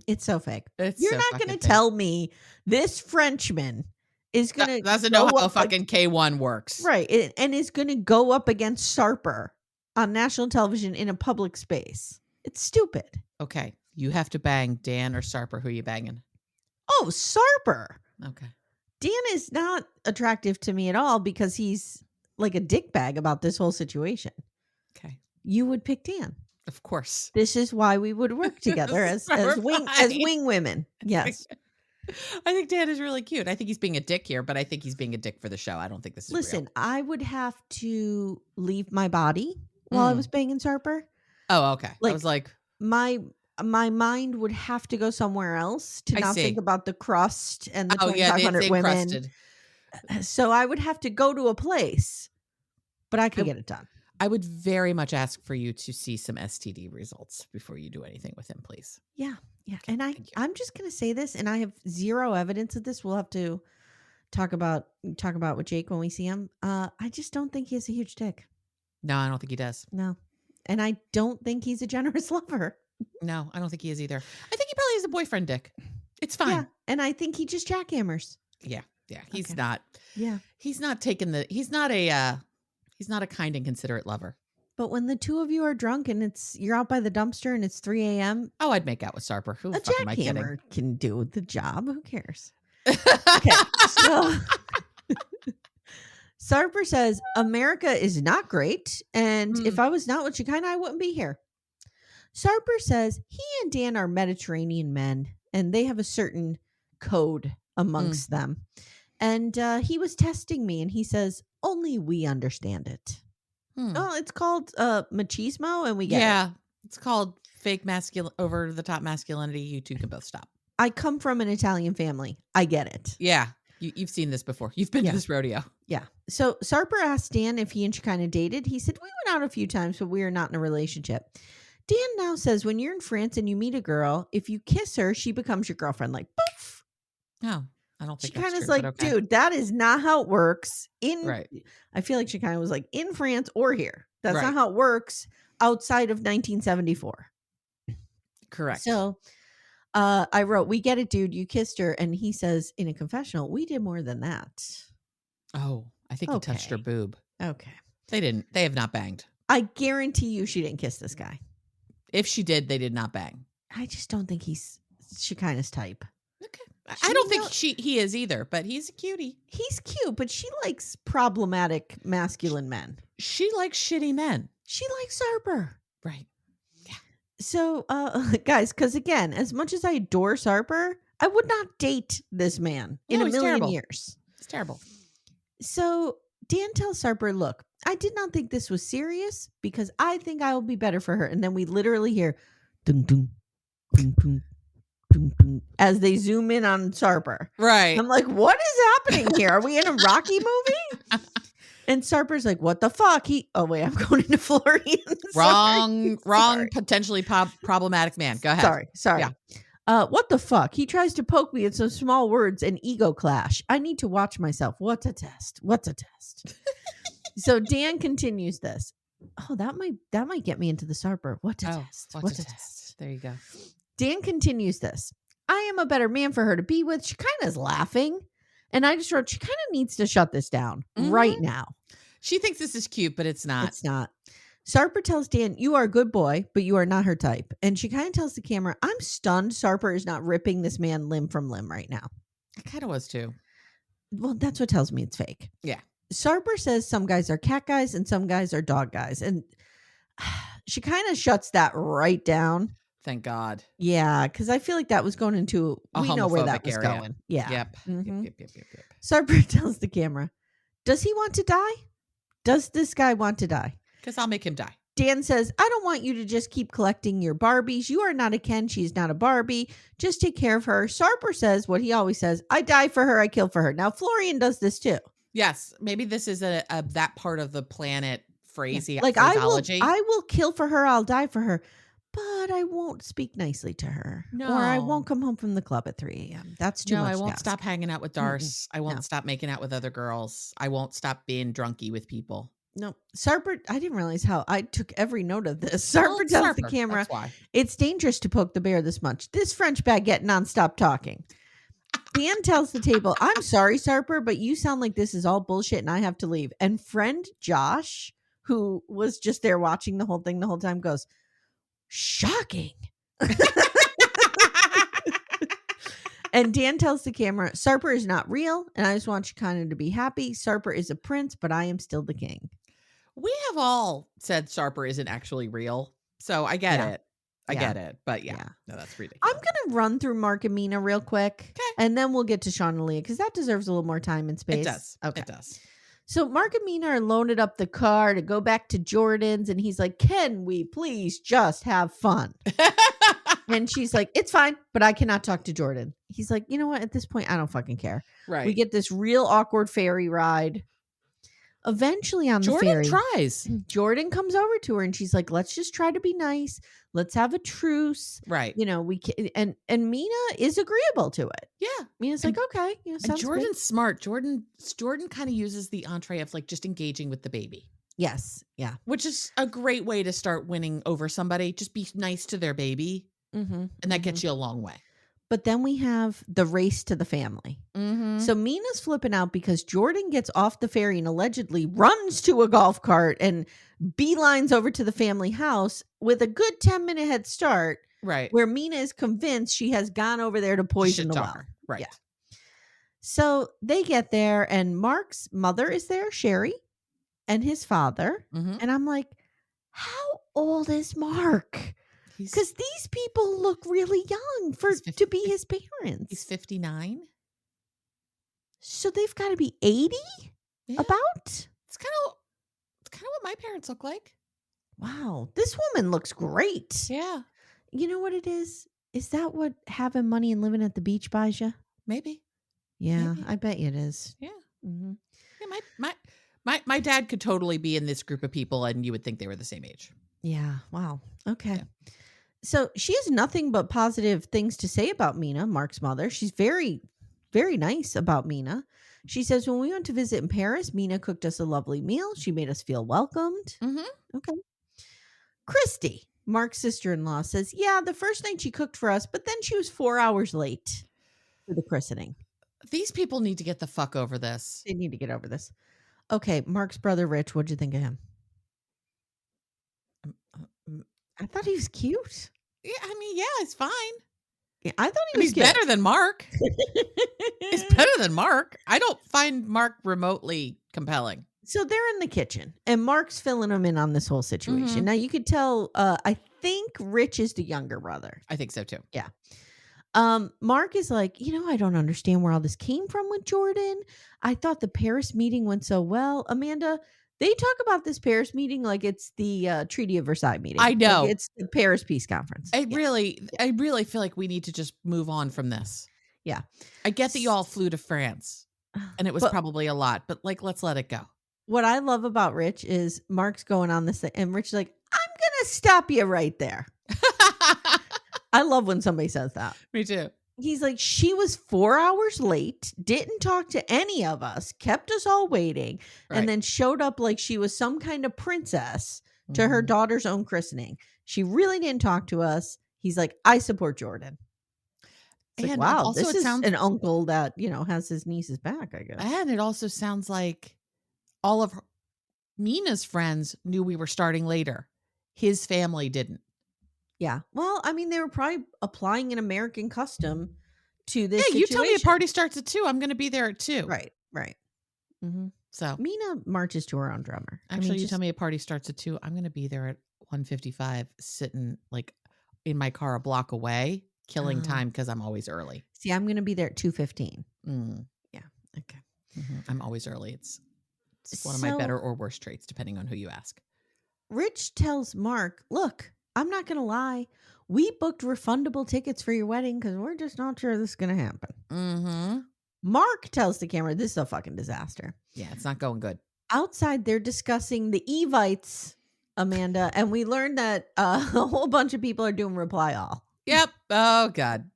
It's so fake. It's You're so not going to tell me this Frenchman is going to doesn't know how fucking K1 works. Right. And is going to go up against Sarper on national television in a public space. It's stupid. Okay. You have to bang Dan or Sarper. Who are you banging? Oh, Sarper. Okay. Dan is not attractive to me at all because he's like a dickbag about this whole situation. Okay. You would pick Dan. Of course. This is why we would work together as wing women. Yes. I think Dan is really cute. I think he's being a dick here, but I think he's being a dick for the show. I don't think this is Listen, real. I would have to leave my body while I was banging Sarper. Oh, okay. I was like, my mind would have to go somewhere else to not think about the crust and the 2,500 women. Crusted. So I would have to go to a place, but I could get it done. I would very much ask for you to see some STD results before you do anything with him, please. Yeah. Yeah. And I'm just going to say this, and I have zero evidence of this. We'll have to talk about with Jake when we see him. I just don't think he has a huge dick. No, I don't think he does. No. And I don't think he's a generous lover. No, I don't think he is either. I think he probably has a boyfriend dick. It's fine. Yeah. And I think he just jackhammers. Yeah. Yeah. He's not. Yeah. He's not a kind and considerate lover. But when the two of you are drunk and you're out by the dumpster and it's 3 a.m. Oh, I'd make out with Sarper. Who a the fuck am I kidding? Jackhammer can do the job. Who cares? Okay. So Sarper says, America is not great. And if I was not with Shekinah, I wouldn't be here. Sarper says he and Dan are Mediterranean men and they have a certain code amongst them. And he was testing me and he says, only we understand it. Oh, it's called machismo and we get it. Yeah, it's called fake over the top masculinity. You two can both stop. I come from an Italian family. I get it. Yeah, you've seen this before. You've been to this rodeo. Yeah. So Sarper asked Dan if he and Shekinah dated. He said, we went out a few times, but we are not in a relationship. Dan now says when you're in France and you meet a girl, if you kiss her, she becomes your girlfriend. Like, poof. Oh, I don't think Shekinah's like, okay. Dude, that is not how it works. Right. I feel like Shekinah was like, in France or here. That's not how it works outside of 1974. Correct. So I wrote, we get it, dude. You kissed her. And he says in a confessional, we did more than that. Oh, I think he touched her boob. Okay. They have not banged. I guarantee you she didn't kiss this guy. If she did, they did not bang. I just don't think he's Shekinah's type. Okay. I don't think he is either, but he's a cutie. He's cute, but she likes problematic masculine men. She likes shitty men. She likes Sarper. Right. Yeah. So, guys, because again, as much as I adore Sarper, I would not date this man in a million years. It's terrible. So Dan tells Sarper, look, I did not think this was serious because I think I will be better for her. And then we literally hear dum dum dum dum dum dum as they zoom in on Sarper. Right. I'm like, what is happening here? Are we in a Rocky movie? And Sarper's like, what the fuck? Oh wait, I'm going into Florian. Wrong, potentially problematic man. Go ahead. Sorry. Yeah. What the fuck? He tries to poke me with some small words and ego clash. I need to watch myself. What's a test? So Dan continues this. Oh, that might get me into the Sarper. What's a test? There you go. Dan continues this. I am a better man for her to be with. She kind of is laughing. And I just wrote, she kind of needs to shut this down right now. She thinks this is cute, but it's not. It's not. Sarper tells Dan, you are a good boy, but you are not her type. And she kind of tells the camera, I'm stunned Sarper is not ripping this man limb from limb right now. I kind of was too. Well, that's what tells me it's fake. Yeah. Sarper says some guys are cat guys and some guys are dog guys. And she kind of shuts that right down. Thank God. Yeah, because I feel like that was going into we know where that was going. Yeah. Yep. Mm-hmm. Yep. Sarper tells the camera, does he want to die? Does this guy want to die? Because I'll make him die. Dan says, I don't want you to just keep collecting your Barbies. You are not a Ken. She's not a Barbie. Just take care of her. Sarper says what he always says. I die for her. I kill for her. Now, Florian does this too. Yes. Maybe this is a that part of the planet phraseology. Like, I will kill for her. I'll die for her. But I won't speak nicely to her. No. Or I won't come home from the club at 3 a.m. That's too much. I won't stop hanging out with Darce. I won't No. stop making out with other girls. I won't stop being drunky with people. No, Sarper, I didn't realize how I took every note of this. Sarper tells the camera, it's dangerous to poke the bear this much. This French baguette nonstop talking. Dan tells the table, I'm sorry, Sarper, but you sound like this is all bullshit and I have to leave. And friend Josh, who was just there watching the whole thing the whole time, goes, shocking. And Dan tells the camera, Sarper is not real, and I just want Shekinah to be happy. Sarper is a prince, but I am still the king. We have all said Sarper isn't actually real, so I get it. I get it, but no, that's ridiculous. I'm going to run through Mark and Mina real quick, and then we'll get to Shawn and Alliya, because that deserves a little more time and space. It does. Okay. It does. So Mark and Mina are loaded up the car to go back to Jordan's, and he's like, can we please just have fun? And she's like, it's fine, but I cannot talk to Jordan. He's like, you know what? At this point, I don't fucking care. Right. We get this real awkward ferry ride. Eventually on the ferry, Jordan comes over to her and she's like, let's just try to be nice. Let's have a truce. Right. You know, we can, and Mina is agreeable to it. Yeah. Mina's like, okay. You know, and Jordan's smart. Jordan kind of uses the entree of like just engaging with the baby. Yes. Yeah. Which is a great way to start winning over somebody. Just be nice to their baby. And that gets you a long way. But then we have the race to the family. So Mina's flipping out because Jordan gets off the ferry and allegedly runs to a golf cart and beelines over to the family house with a good 10-minute head start. Right. Where Mina is convinced she has gone over there to poison the well. Right. Yeah. So they get there and Mark's mother is there, Sherry, and his father. And I'm like, how old is Mark? Because these people look really young to be his parents. He's 59. So they've got to be 80? Yeah. About? It's kind of what my parents look like. Wow. This woman looks great. Yeah. You know what it is? Is that what having money and living at the beach buys you? Maybe. Yeah, Maybe. I bet you it is. Yeah. Yeah. My dad could totally be in this group of people and you would think they were the same age. Yeah. Wow. Okay. Yeah. So she has nothing but positive things to say about Mina, Mark's mother. She's very, very nice about Mina. She says, when we went to visit in Paris, Mina cooked us a lovely meal. She made us feel welcomed. Okay. Christy, Mark's sister-in-law, says, yeah, the first night she cooked for us, but then she was 4 hours late for the christening. These people need to get the fuck over this. They need to get over this. Okay, Mark's brother, Rich, what'd you think of him? I thought he was cute. Yeah, I mean, yeah, it's fine. Yeah, I thought he was cute. Better than Mark. He's better than Mark. I don't find Mark remotely compelling. So they're in the kitchen, and Mark's filling them in on this whole situation. Now, you could tell, I think Rich is the younger brother. I think so, too. Yeah. Mark is like, I don't understand where all this came from with Jordan. I thought the Paris meeting went so well. Amanda, they talk about this Paris meeting like it's the Treaty of Versailles meeting. I know. Like it's the Paris Peace Conference. I really feel like we need to just move on from this. Yeah. I get that you all flew to France and it was probably a lot, but like, let's let it go. What I love about Rich is Mark's going on this thing and Rich is like, I'm going to stop you right there. I love when somebody says that. Me too. He's like, she was 4 hours late, didn't talk to any of us, kept us all waiting, and then showed up like she was some kind of princess to her daughter's own christening. She really didn't talk to us. He's like, I support Jordan. It's like, wow, this is an uncle that, has his niece's back, I guess. And it also sounds like all of Mina's friends knew we were starting later. His family didn't. Yeah. Well, I mean, they were probably applying an American custom to this situation. You tell me a party starts at 2. I'm going to be there at 2. Right. So Mina marches to her own drummer. Actually, you tell me a party starts at 2. I'm going to be there at 1:55, sitting like in my car a block away, killing time because I'm always early. See, I'm going to be there at 2:15. Yeah. Okay. I'm always early. It's one of my better or worse traits, depending on who you ask. Rich tells Mark, look, I'm not going to lie. We booked refundable tickets for your wedding because we're just not sure this is going to happen. Mm-hmm. Mark tells the camera, this is a fucking disaster. Yeah, it's not going good. Outside, they're discussing the Evites, Amanda, and we learned that a whole bunch of people are doing reply all. Yep. Oh, God.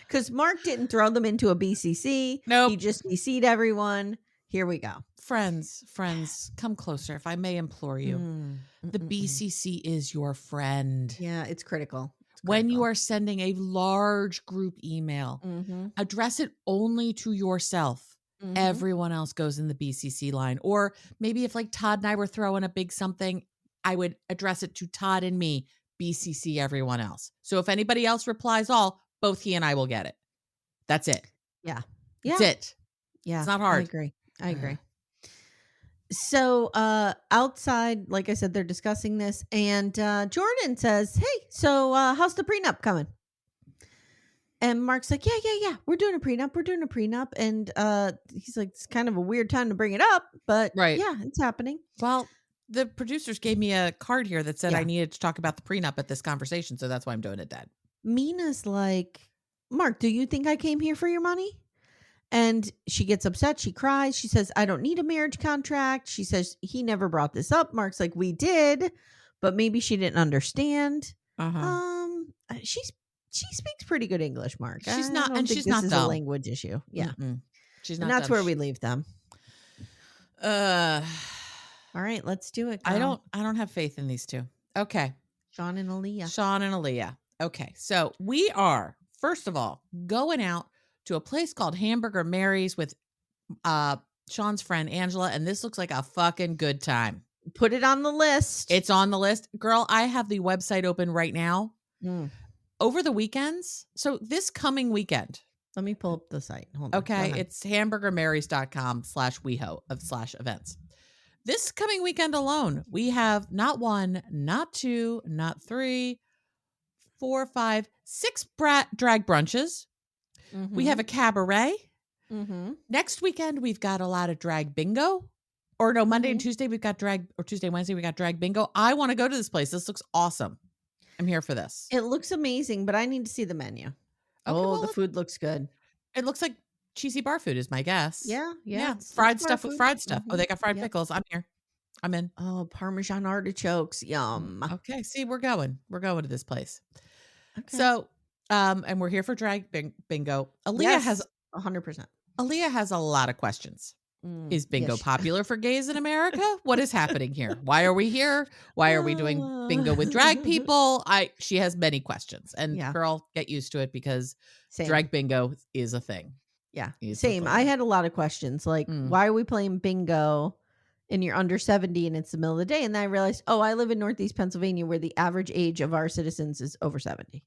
Because Mark didn't throw them into a BCC. Nope. He just BC'd everyone. Here we go. Friends, come closer, if I may implore you. The BCC is your friend. Yeah, it's critical. When you are sending a large group email, address it only to yourself. Everyone else goes in the BCC line. Or maybe if like Todd and I were throwing a big something, I would address it to Todd and me, BCC everyone else. So if anybody else replies all, both he and I will get it. That's it. Yeah. That's it. Yeah. It's not hard. I agree. So outside, like I said, they're discussing this. And Jordan says, hey, so how's the prenup coming? And Mark's like, yeah. We're doing a prenup. And he's like, it's kind of a weird time to bring it up. But yeah, it's happening. Well, the producers gave me a card here that said I needed to talk about the prenup at this conversation. So that's why I'm doing it, Dad. Mina's like, Mark, do you think I came here for your money? And she gets upset. She cries. She says, I don't need a marriage contract. She says, he never brought this up. Mark's like, we did, but maybe she didn't understand. She speaks pretty good English, Mark. She's not, and she's not dumb. This is a language issue. Yeah. She's not And that's dumb. where we leave them. All right, let's do it, girl. I don't have faith in these two. Okay. Shawn and Alliya. Okay. So we are, first of all, going out to a place called Hamburger Mary's with Shawn's friend Angela, and this looks like a fucking good time. Put it on the list. It's on the list. Girl, I have the website open right now. Over the weekends, so this coming weekend. Let me pull up the site. Hold on. Okay, it's hamburgermarys.com/weho/events. This coming weekend alone, we have not one, not two, not three, 4, 5, 6 drag brunches. We have a cabaret. Next weekend, we've got a lot of drag bingo. Or no, Monday and Tuesday, we've got drag, or Tuesday, Wednesday, we got drag bingo. I want to go to this place. This looks awesome. I'm here for this. It looks amazing, but I need to see the menu. Okay, well, the food looks good. It looks like cheesy bar food is my guess. Yeah. Fried stuff with fried stuff. Oh, they got fried pickles. I'm here. I'm in. Oh, Parmesan artichokes. Yum. Okay. See, we're going to this place. Okay. So, and we're here for drag bingo. Alliya has 100%. Alliya has a lot of questions. Is bingo popular for gays in America? What is happening here? Why are we here? Why are we doing bingo with drag people? She has many questions, and girl, get used to it because drag bingo is a thing. Yeah, same. I had a lot of questions like, why are we playing bingo and you're under 70 and it's the middle of the day? And then I realized, I live in Northeast Pennsylvania where the average age of our citizens is over 70.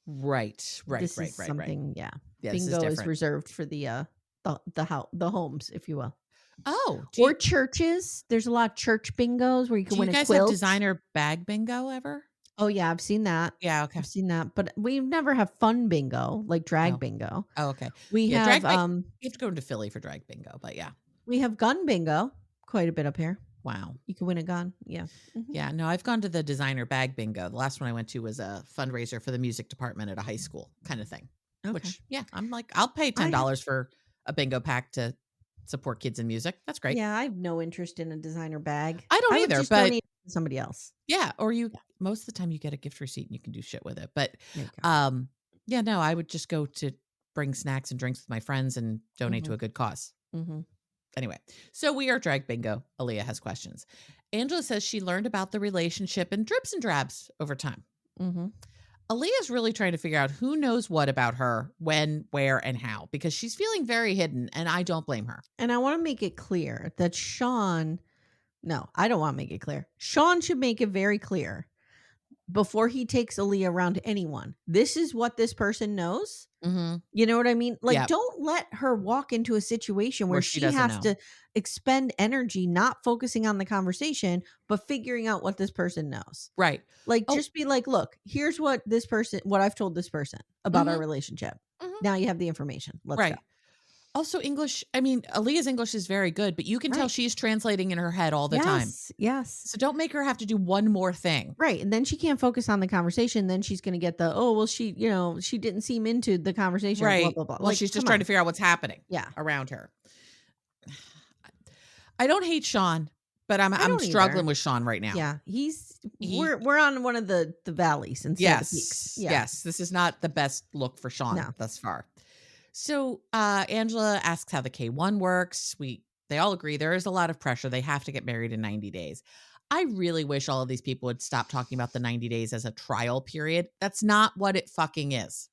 Right. Something, yeah. Yeah, bingo is reserved for the homes, if you will. Oh, or churches. There's a lot of church bingos where you can win a quilt. Do you guys have designer bag bingo ever? Oh yeah, I've seen that. Yeah, okay. I've seen that, but we never have fun bingo like drag bingo. Oh, okay. We have you have to go into Philly for drag bingo, but yeah. We have gun bingo quite a bit up here. Wow. You can win a gun. Yeah. Yeah, no, I've gone to the designer bag bingo. The last one I went to was a fundraiser for the music department at a high school kind of thing. Okay. Which, I'm like, I'll pay $10 for a bingo pack to support kids in music. That's great. Yeah, I have no interest in a designer bag. I don't either, just but donate it to somebody else. Yeah, or most of the time you get a gift receipt and you can do shit with it. But no, I would just go to bring snacks and drinks with my friends and donate to a good cause. Anyway, so we are drag bingo. Alliya has questions. Angela says she learned about the relationship in drips and drabs over time. Alliya's really trying to figure out who knows what about her, when, where, and how, because she's feeling very hidden, and I don't blame her. And I want to make it clear that Shawn, no, I don't want to make it clear. Shawn should make it very clear before he takes Alliya around to anyone. This is what this person knows. You know what I mean? Like, don't let her walk into a situation where she has to expend energy not focusing on the conversation, but figuring out what this person knows. Right. Like, just be like, look, here's what I've told this person about our relationship. Now you have the information. Let's go. Also, English, I mean, Alliya's English is very good, but you can tell she's translating in her head all the time. Yes. So don't make her have to do one more thing. Right. And then she can't focus on the conversation. Then she's going to get she didn't seem into the conversation. Right. Blah, blah, blah. Well, she's just trying to figure out what's happening around her. I don't hate Shawn, but I'm struggling with Shawn right now. Yeah. We're on one of the valleys instead of the peaks. Yeah. Yes. This is not the best look for Shawn thus far. So Angela asks how the K1 works. They all agree there is a lot of pressure. They have to get married in 90 days. I really wish all of these people would stop talking about the 90 days as a trial period. That's not what it fucking is.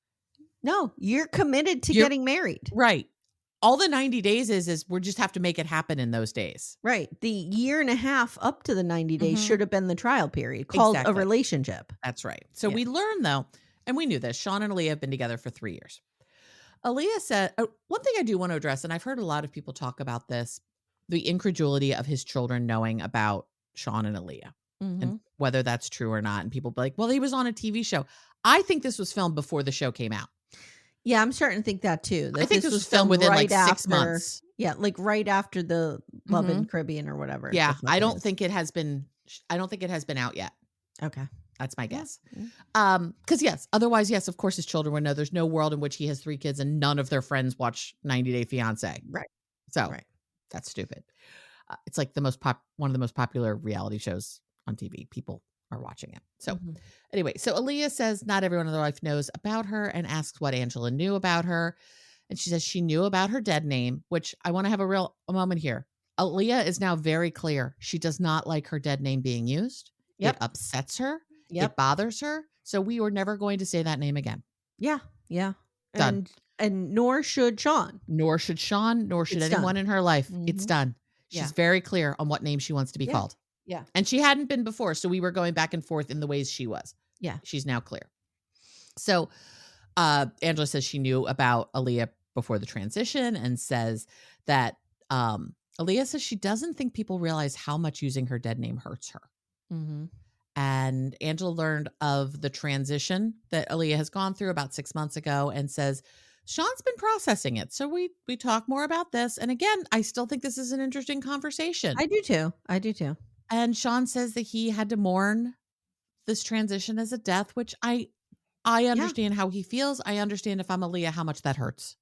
No, you're committed to getting married. Right. All the 90 days is we just have to make it happen in those days. Right. The year and a half up to the 90 days should have been the trial period called a relationship. That's right. So we learned though, and we knew this, Shawn and Alliya have been together for 3 years. Alliya said, one thing I do want to address, and I've heard a lot of people talk about this, the incredulity of his children knowing about Shawn and Alliya and whether that's true or not. And people be like, well, he was on a TV show. I think this was filmed before the show came out. Yeah, I'm starting to think that too. I think this was filmed within like 6 months. Yeah, like right after the Love in Caribbean or whatever. Yeah, I don't think it has been out yet. Okay. That's my guess. Because otherwise, of course, his children would know. There's no world in which he has 3 kids and none of their friends watch 90 Day Fiance. Right. So that's stupid. It's like one of the most popular reality shows on TV. People are watching it. So anyway, so Alliya says not everyone in their life knows about her and asks what Angela knew about her. And she says she knew about her dead name, which I want to have a moment here. Alliya is now very clear. She does not like her dead name being used. It upsets her. It bothers her. So we were never going to say that name again. Yeah. Done. And nor should Shawn. Nor should Shawn, nor should anyone in her life. It's done. She's very clear on what name she wants to be called. Yeah. And she hadn't been before. So we were going back and forth in the ways she was. Yeah. She's now clear. So Angela says she knew about Alliya before the transition and says that Alliya says she doesn't think people realize how much using her dead name hurts her. And Angela learned of the transition that Alliya has gone through about 6 months ago and says, Shawn's been processing it. So we talk more about this. And again, I still think this is an interesting conversation. I do too. And Shawn says that he had to mourn this transition as a death, which I understand how he feels. I understand if I'm Alliya, how much that hurts.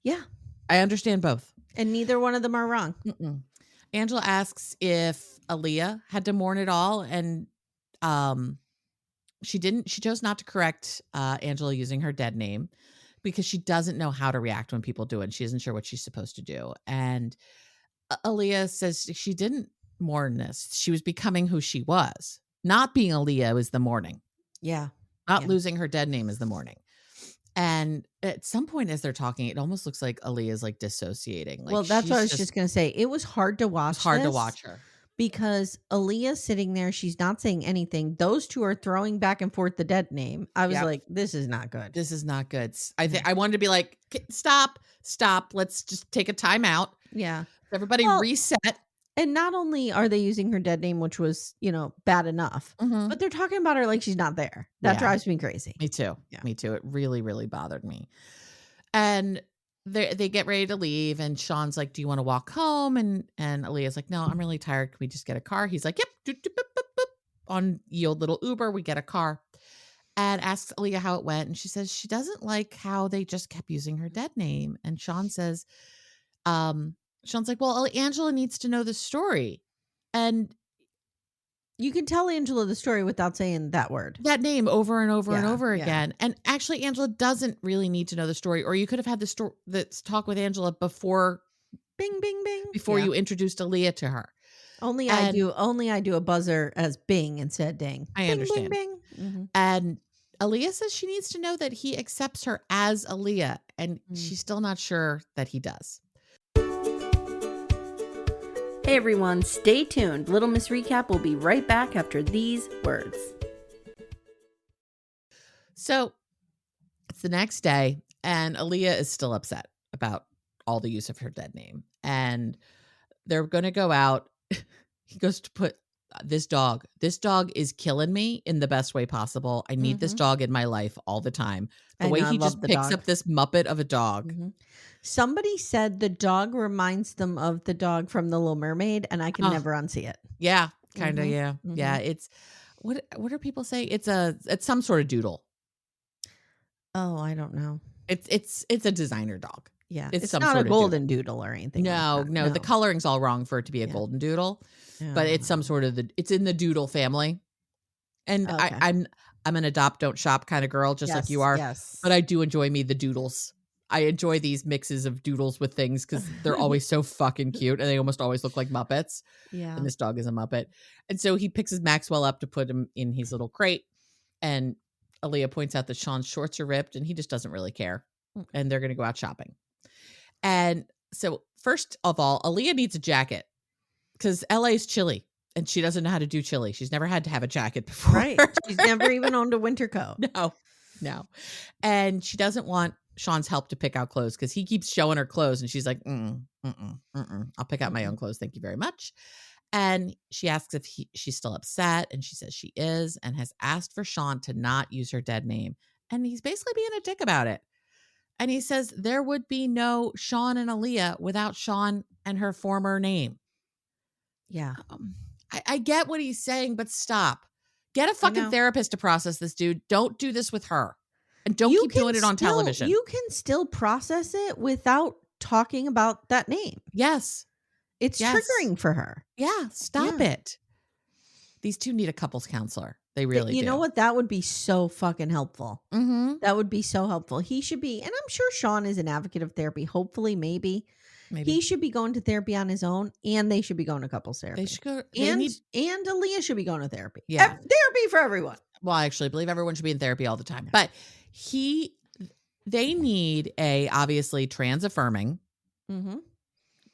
Yeah. I understand both. And neither one of them are wrong. Angela asks if Alliya had to mourn it all. And she didn't. She chose not to correct Angela using her dead name because she doesn't know how to react when people do it. And she isn't sure what she's supposed to do. And Alliya says she didn't mourn this. She was becoming who she was. Not being Alliya was the mourning. Yeah. Not losing her dead name is the mourning. And at some point as they're talking, it almost looks like Alliya is like dissociating. Like, well, that's what I was just going to say. It was hard to watch. It's hard to watch her. Because Alliya's sitting there, she's not saying anything. Those two are throwing back and forth the dead name. I was like, this is not good. This is not good. I wanted to be like, stop. Let's just take a time out. Yeah. Everybody reset. And not only are they using her dead name, which was, bad enough, but they're talking about her like she's not there. That drives me crazy. Me too. Yeah. Me too. It really, really bothered me. And they get ready to leave and Shawn's like, do you want to walk home? And Alliya's like, no, I'm really tired. Can we just get a car? He's like, yep. Doop, doop, boop, boop, boop. On yield little Uber, we get a car and asks Alliya how it went. And she says she doesn't like how they just kept using her dead name. And Shawn says, Shawn's like, well, Angela needs to know the story. And you can tell Angela the story without saying that word. That name over and over and over again. And actually, Angela doesn't really need to know the story. Or you could have had the talk with Angela before. Bing, bing, bing. Before you introduced Alliya to her. Only I do a buzzer as bing instead of ding. I bing, understand. Bing, bing. And Alliya says she needs to know that he accepts her as Alliya. And she's still not sure that he does. Hey everyone, stay tuned. Little Miss Recap will be right back after these words. So it's the next day, and Alliya is still upset about all the use of her dead name. And they're going to go out. He goes to put this dog is killing me in the best way possible. I need this dog in my life all the time. The way he just picks up this Muppet of a dog. Somebody said the dog reminds them of the dog from The Little Mermaid, and I can never unsee it. Yeah, kind of. Yeah. It's what are people say? It's some sort of doodle. Oh, I don't know. It's a designer dog. Yeah, it's not a golden doodle or anything. No, no, the coloring's all wrong for it to be a golden doodle, but it's some sort of it's in the doodle family. And I'm an adopt, don't shop kind of girl, just like you are. Yes. But I do enjoy the doodles. I enjoy these mixes of doodles with things because they're always so fucking cute and they almost always look like Muppets. Yeah. And this dog is a Muppet. And so he picks his Maxwell up to put him in his little crate. And Alliya points out that Shawn's shorts are ripped and he just doesn't really care. And they're going to go out shopping. And so first of all, Alliya needs a jacket because LA is chilly. And she doesn't know how to do chili. She's never had to have a jacket before. Right. She's never even owned a winter coat. No. And she doesn't want Shawn's help to pick out clothes because he keeps showing her clothes. And she's like, I'll pick out my own clothes. Thank you very much. And she asks if she's still upset. And she says she is and has asked for Shawn to not use her dead name. And he's basically being a dick about it. And he says there would be no Shawn and Alliya without Shawn and her former name. Yeah. I get what he's saying, but stop. Get a fucking therapist to process this, dude. Don't do this with her. And don't keep doing it on television. You can still process it without talking about that name. Yes. It's triggering for her. Yeah. Stop it. These two need a couples counselor. They really do. You know what? That would be so fucking helpful. Mm-hmm. That would be so helpful. He should be, and I'm sure Shawn is an advocate of therapy. Hopefully, maybe. He should be going to therapy on his own, and they should be going to couples therapy. They should go. And Alliya should be going to therapy. Yeah. Therapy for everyone. Well, I actually believe everyone should be in therapy all the time. But they need a obviously trans affirming,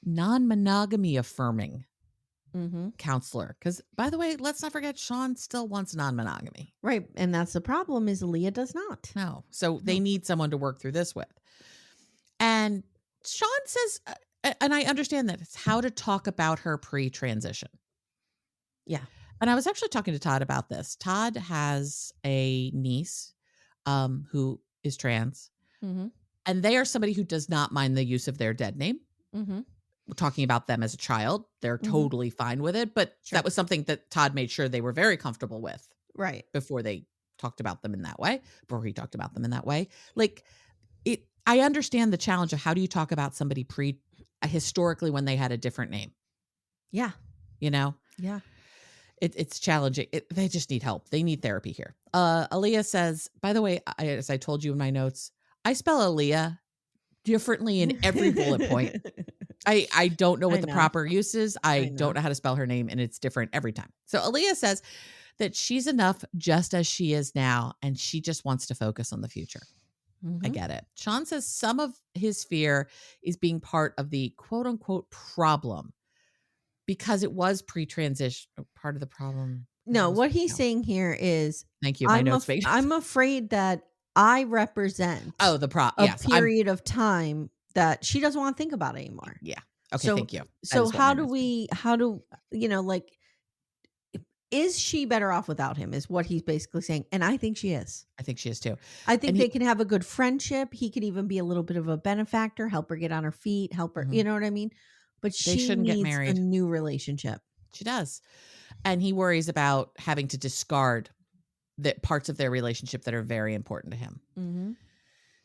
non-monogamy affirming counselor. Because, by the way, let's not forget Shawn still wants non-monogamy. Right. And that's the problem is Alliya does not. No. So they need someone to work through this with. And Shawn says, and I understand that it's how to talk about her pre-transition. Yeah. And I was actually talking to Todd about this. Todd has a niece who is trans. And they are somebody who does not mind the use of their dead name. We're talking about them as a child. They're totally fine with it. But that was something that Todd made sure they were very comfortable with. Right. Before they talked about them in that way. Before he talked about them in that way. Like, I understand the challenge of how do you talk about somebody historically when they had a different name. Yeah. You know? Yeah. It's challenging. They just need help. They need therapy here. Alliya says, by the way, as I told you in my notes, I spell Alliya differently in every bullet point. I don't know what the proper use is. I don't know how to spell her name, and it's different every time. So Alliya says that she's enough just as she is now, and she just wants to focus on the future. I get it. Shawn says some of his fear is being part of the quote unquote problem because it was pre-transition. Part of the problem. No, what he's saying here is, thank you. I'm afraid that I represent a period of time that she doesn't want to think about anymore. Yeah. Okay. Thank you. So is she better off without him is what he's basically saying. And I think she is. I think she is too. I think they can have a good friendship. He could even be a little bit of a benefactor, help her get on her feet, help her, you know what I mean? But she shouldn't needs get married. A new relationship. She does. And he worries about having to discard the parts of their relationship that are very important to him.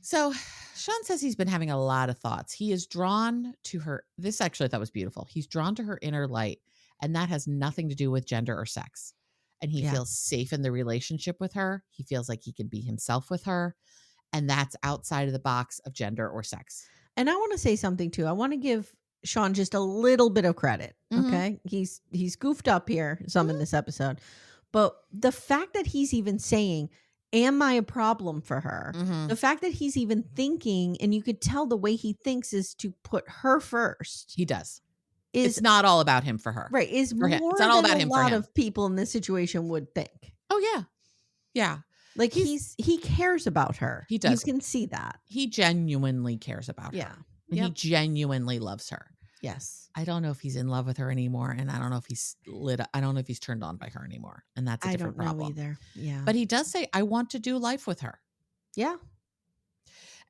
So Shawn says he's been having a lot of thoughts. He is drawn to her. This actually I thought was beautiful. He's drawn to her inner light. And that has nothing to do with gender or sex. And he feels safe in the relationship with her. He feels like he can be himself with her. And that's outside of the box of gender or sex. And I want to say something too. I want to give Shawn just a little bit of credit. Okay. He's goofed up here some in this episode. But the fact that he's even saying, am I a problem for her? The fact that he's even thinking, and you could tell the way he thinks is to put her first. He does. It's not all about him for her. Right. Is more it's not all about him a lot of people in this situation would think. Oh, yeah. Yeah. Like he cares about her. He does. You can see that. He genuinely cares about her. Yeah. And he genuinely loves her. Yes. I don't know if he's in love with her anymore, and I don't know if he's I don't know if he's turned on by her anymore, and that's a different problem. I don't know either. Yeah. But he does say, I want to do life with her. Yeah.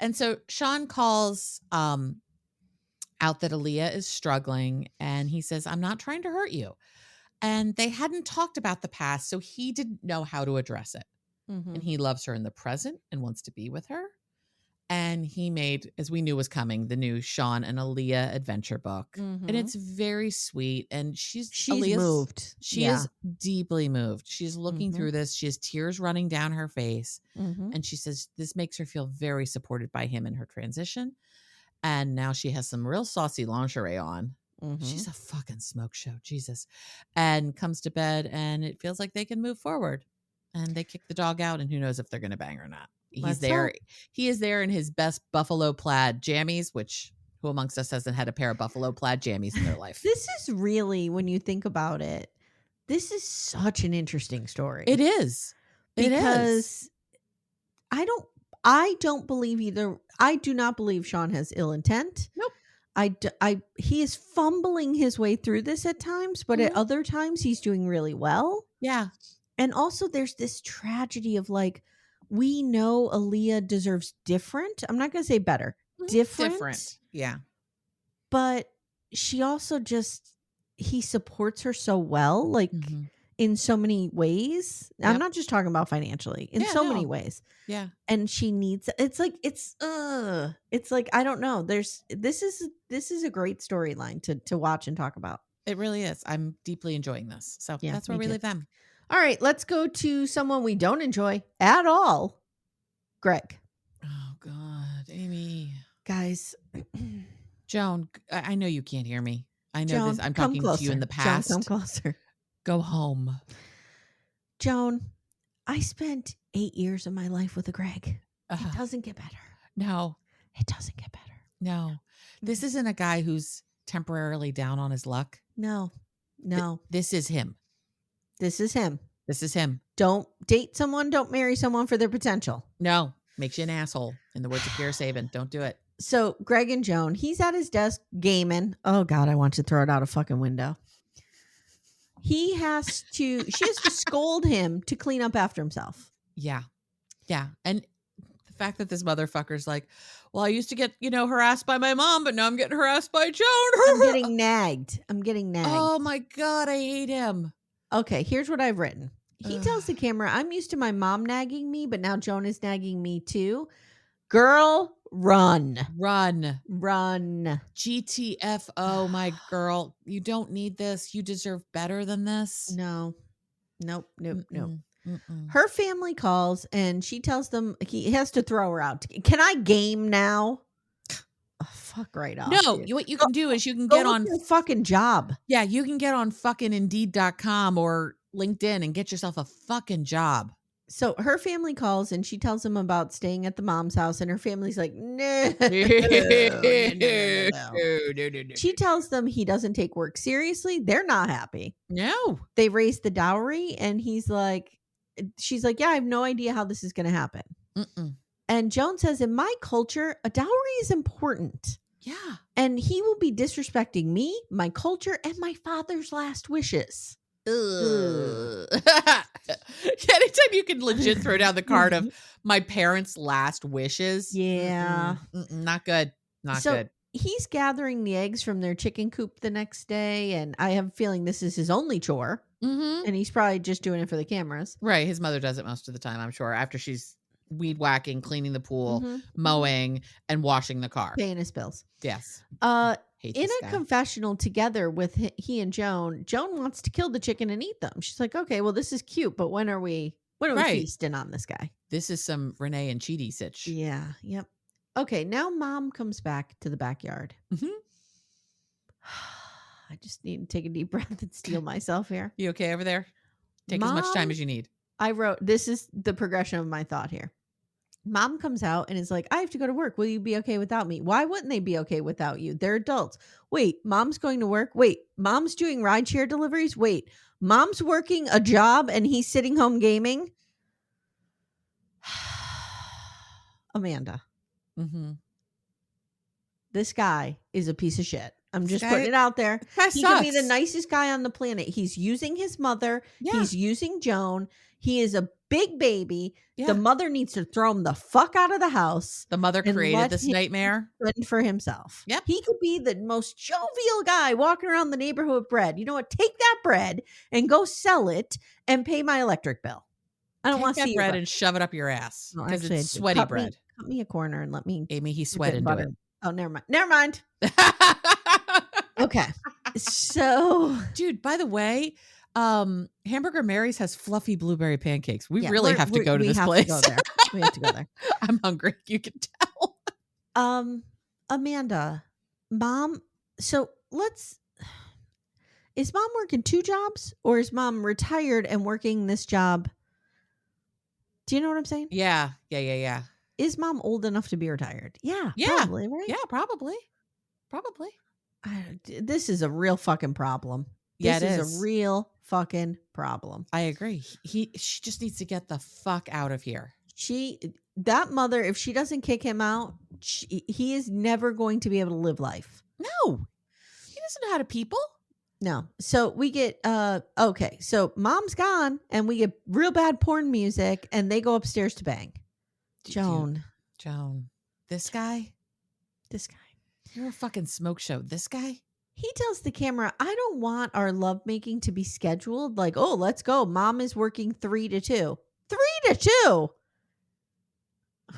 And so Shawn calls out that Alliya is struggling, and he says, I'm not trying to hurt you. And they hadn't talked about the past, so he didn't know how to address it. Mm-hmm. And he loves her in the present and wants to be with her. And he made, as we knew was coming, the new Shawn and Alliya adventure book. Mm-hmm. And it's very sweet. And she's moved. She is deeply moved. She's looking Mm-hmm. through this. She has tears running down her face. Mm-hmm. And she says this makes her feel very supported by him in her transition. And now she has some real saucy lingerie on. Mm-hmm. She's a fucking smoke show. Jesus. And comes to bed, and it feels like they can move forward. And they kick the dog out, and who knows if they're going to bang or not. He's there. He is there in his best buffalo plaid jammies, which who amongst us hasn't had a pair of buffalo plaid jammies in their life? This is really, when you think about it, this is such an interesting story. It is. Because I don't believe either. I do not believe Shawn has ill intent. Nope. He is fumbling his way through this at times, but at other times he's doing really well. Yeah. And also there's this tragedy of like, we know Alliya deserves different. I'm not going to say better. Different. Yeah. But she also he supports her so well, like in so many ways. Yep. I'm not just talking about financially, in so many ways. Yeah. And she needs, it's like, I don't know. This is a great storyline to watch and talk about. It really is. I'm deeply enjoying this. So that's where we leave them. All right, let's go to someone we don't enjoy at all. Greg. Oh, God. Amy. Guys. Joan, I know you can't hear me. I know Joan, this. I'm talking to you in the past. Joan, come closer. Go home. Joan, I spent 8 years of my life with a Greg. It doesn't get better. No. It doesn't get better. No. This isn't a guy who's temporarily down on his luck. No. This is him. This is him. This is him. Don't date someone. Don't marry someone for their potential. No. Makes you an asshole. In the words of Pierre Sabin. Don't do it. So Greg and Joan, he's at his desk gaming. Oh, God, I want to throw it out a fucking window. She has to scold him to clean up after himself. Yeah. Yeah. And the fact that this motherfucker's like, well, I used to get, harassed by my mom, but now I'm getting harassed by Joan. I'm getting nagged. Oh my God. I hate him. Okay. Here's what I've written. He tells the camera, I'm used to my mom nagging me, but now Joan is nagging me too. Girl, run. GTFO, my girl. You don't need this. You deserve better than this. No. Nope. Her family calls and she tells them he has to throw her out. Can I game now? Oh, fuck right off. No, what you can do is you can get on your fucking job. Yeah, you can get on fucking Indeed.com or LinkedIn and get yourself a fucking job. So her family calls and she tells them about staying at the mom's house, and her family's like, no. She tells them he doesn't take work seriously. They're not happy. No. They raised the dowry, and she's like, yeah, I have no idea how this is going to happen. And Joan says, in my culture, a dowry is important. Yeah. And he will be disrespecting me, my culture, and my father's last wishes. Anytime you can legit throw down the card of my parents' last wishes. Yeah. Not good. Not good. He's gathering the eggs from their chicken coop the next day, and I have a feeling this is his only chore. And he's probably just doing it for the cameras. Right. His mother does it most of the time, I'm sure, after she's weed whacking, cleaning the pool, mowing, and washing the car. Paying his bills. Yes. In a confessional together with he and Joan wants to kill the chicken and eat them. She's like, okay, well, this is cute, but when are we feasting on this guy? This is some Renee and Chidi sitch. Yeah. Yep. Okay. Now mom comes back to the backyard. I just need to take a deep breath and steel myself here. You okay over there? Take as much time as you need. I wrote, this is the progression of my thought here. Mom comes out and is like, I have to go to work. Will you be okay without me? Why wouldn't they be okay without you? They're adults. Wait, mom's going to work. Wait, mom's doing rideshare deliveries. Wait, mom's working a job and he's sitting home gaming. Amanda. This guy is a piece of shit. I'm just putting it out there. He sucks. could be the nicest guy on the planet. He's using his mother. Yeah. He's using Joan. He is a big baby. Yeah. The mother needs to throw him the fuck out of the house. The mother created this nightmare. For himself. Yep. He could be the most jovial guy walking around the neighborhood with bread. You know what? Take that bread and go sell it and pay my electric bill. I don't want to see bread and shove it up your ass because it's sweaty bread. Cut me a corner and let me. Amy, he sweat into it. Oh, never mind. Never mind. Okay. So, dude, by the way, Hamburger Mary's has fluffy blueberry pancakes. We really have to go to this place. We have to go there. I'm hungry. You can tell. Amanda, mom. So is mom working 2 jobs or is mom retired and working this job? Do you know what I'm saying? Yeah. Is mom old enough to be retired? Yeah. Probably, right? Yeah, probably. This is a real fucking problem. Yeah, this is a real fucking problem. I agree. She just needs to get the fuck out of here. That mother, if she doesn't kick him out, he is never going to be able to live life. No, he doesn't know how to people. No. So we get, okay. So mom's gone and we get real bad porn music and they go upstairs to bang. Joan. This guy. You're a fucking smoke show. This guy. He tells the camera, I don't want our lovemaking to be scheduled. Like, oh, let's go. Mom is working 3 to 2. 3 to 2.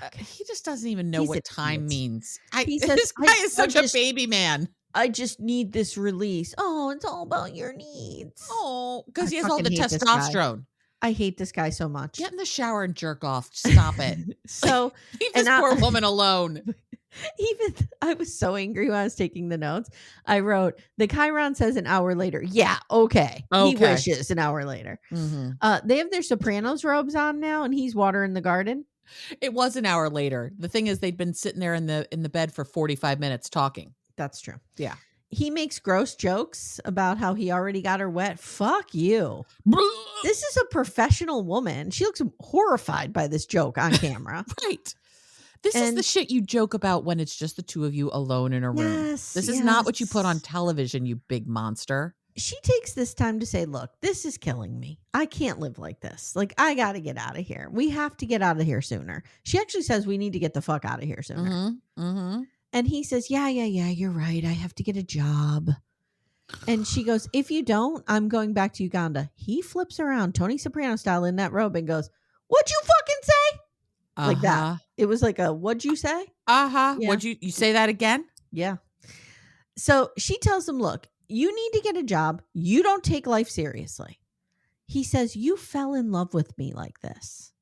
Okay. He just doesn't even know what time means. He says, this guy is such a baby man. I just need this release. Oh, it's all about your needs. Oh, because he has all the testosterone. I hate this guy so much. Get in the shower and jerk off. Stop it. So leave this poor woman alone. I was so angry when I was taking the notes. I wrote, the Chiron says an hour later. Yeah, okay. He wishes an hour later. Mm-hmm. They have their Sopranos robes on now and he's watering the garden. It was an hour later. The thing is they'd been sitting there in the bed for 45 minutes talking. That's true. Yeah. He makes gross jokes about how he already got her wet. Fuck you. This is a professional woman. She looks horrified by this joke on camera. Right. This is the shit you joke about when it's just the two of you alone in a room. This is not what you put on television, you big monster. She takes this time to say, look, this is killing me. I can't live like this. Like, I got to get out of here. We have to get out of here sooner. She actually says we need to get the fuck out of here sooner. Mm-hmm. Mm-hmm. And he says, yeah, you're right. I have to get a job. And she goes, if you don't, I'm going back to Uganda. He flips around, Tony Soprano style, in that robe and goes, what'd you fucking say? Like that. It was like a, what'd you say? Yeah. What'd you say that again? Yeah. So she tells him, look, you need to get a job. You don't take life seriously. He says, you fell in love with me like this.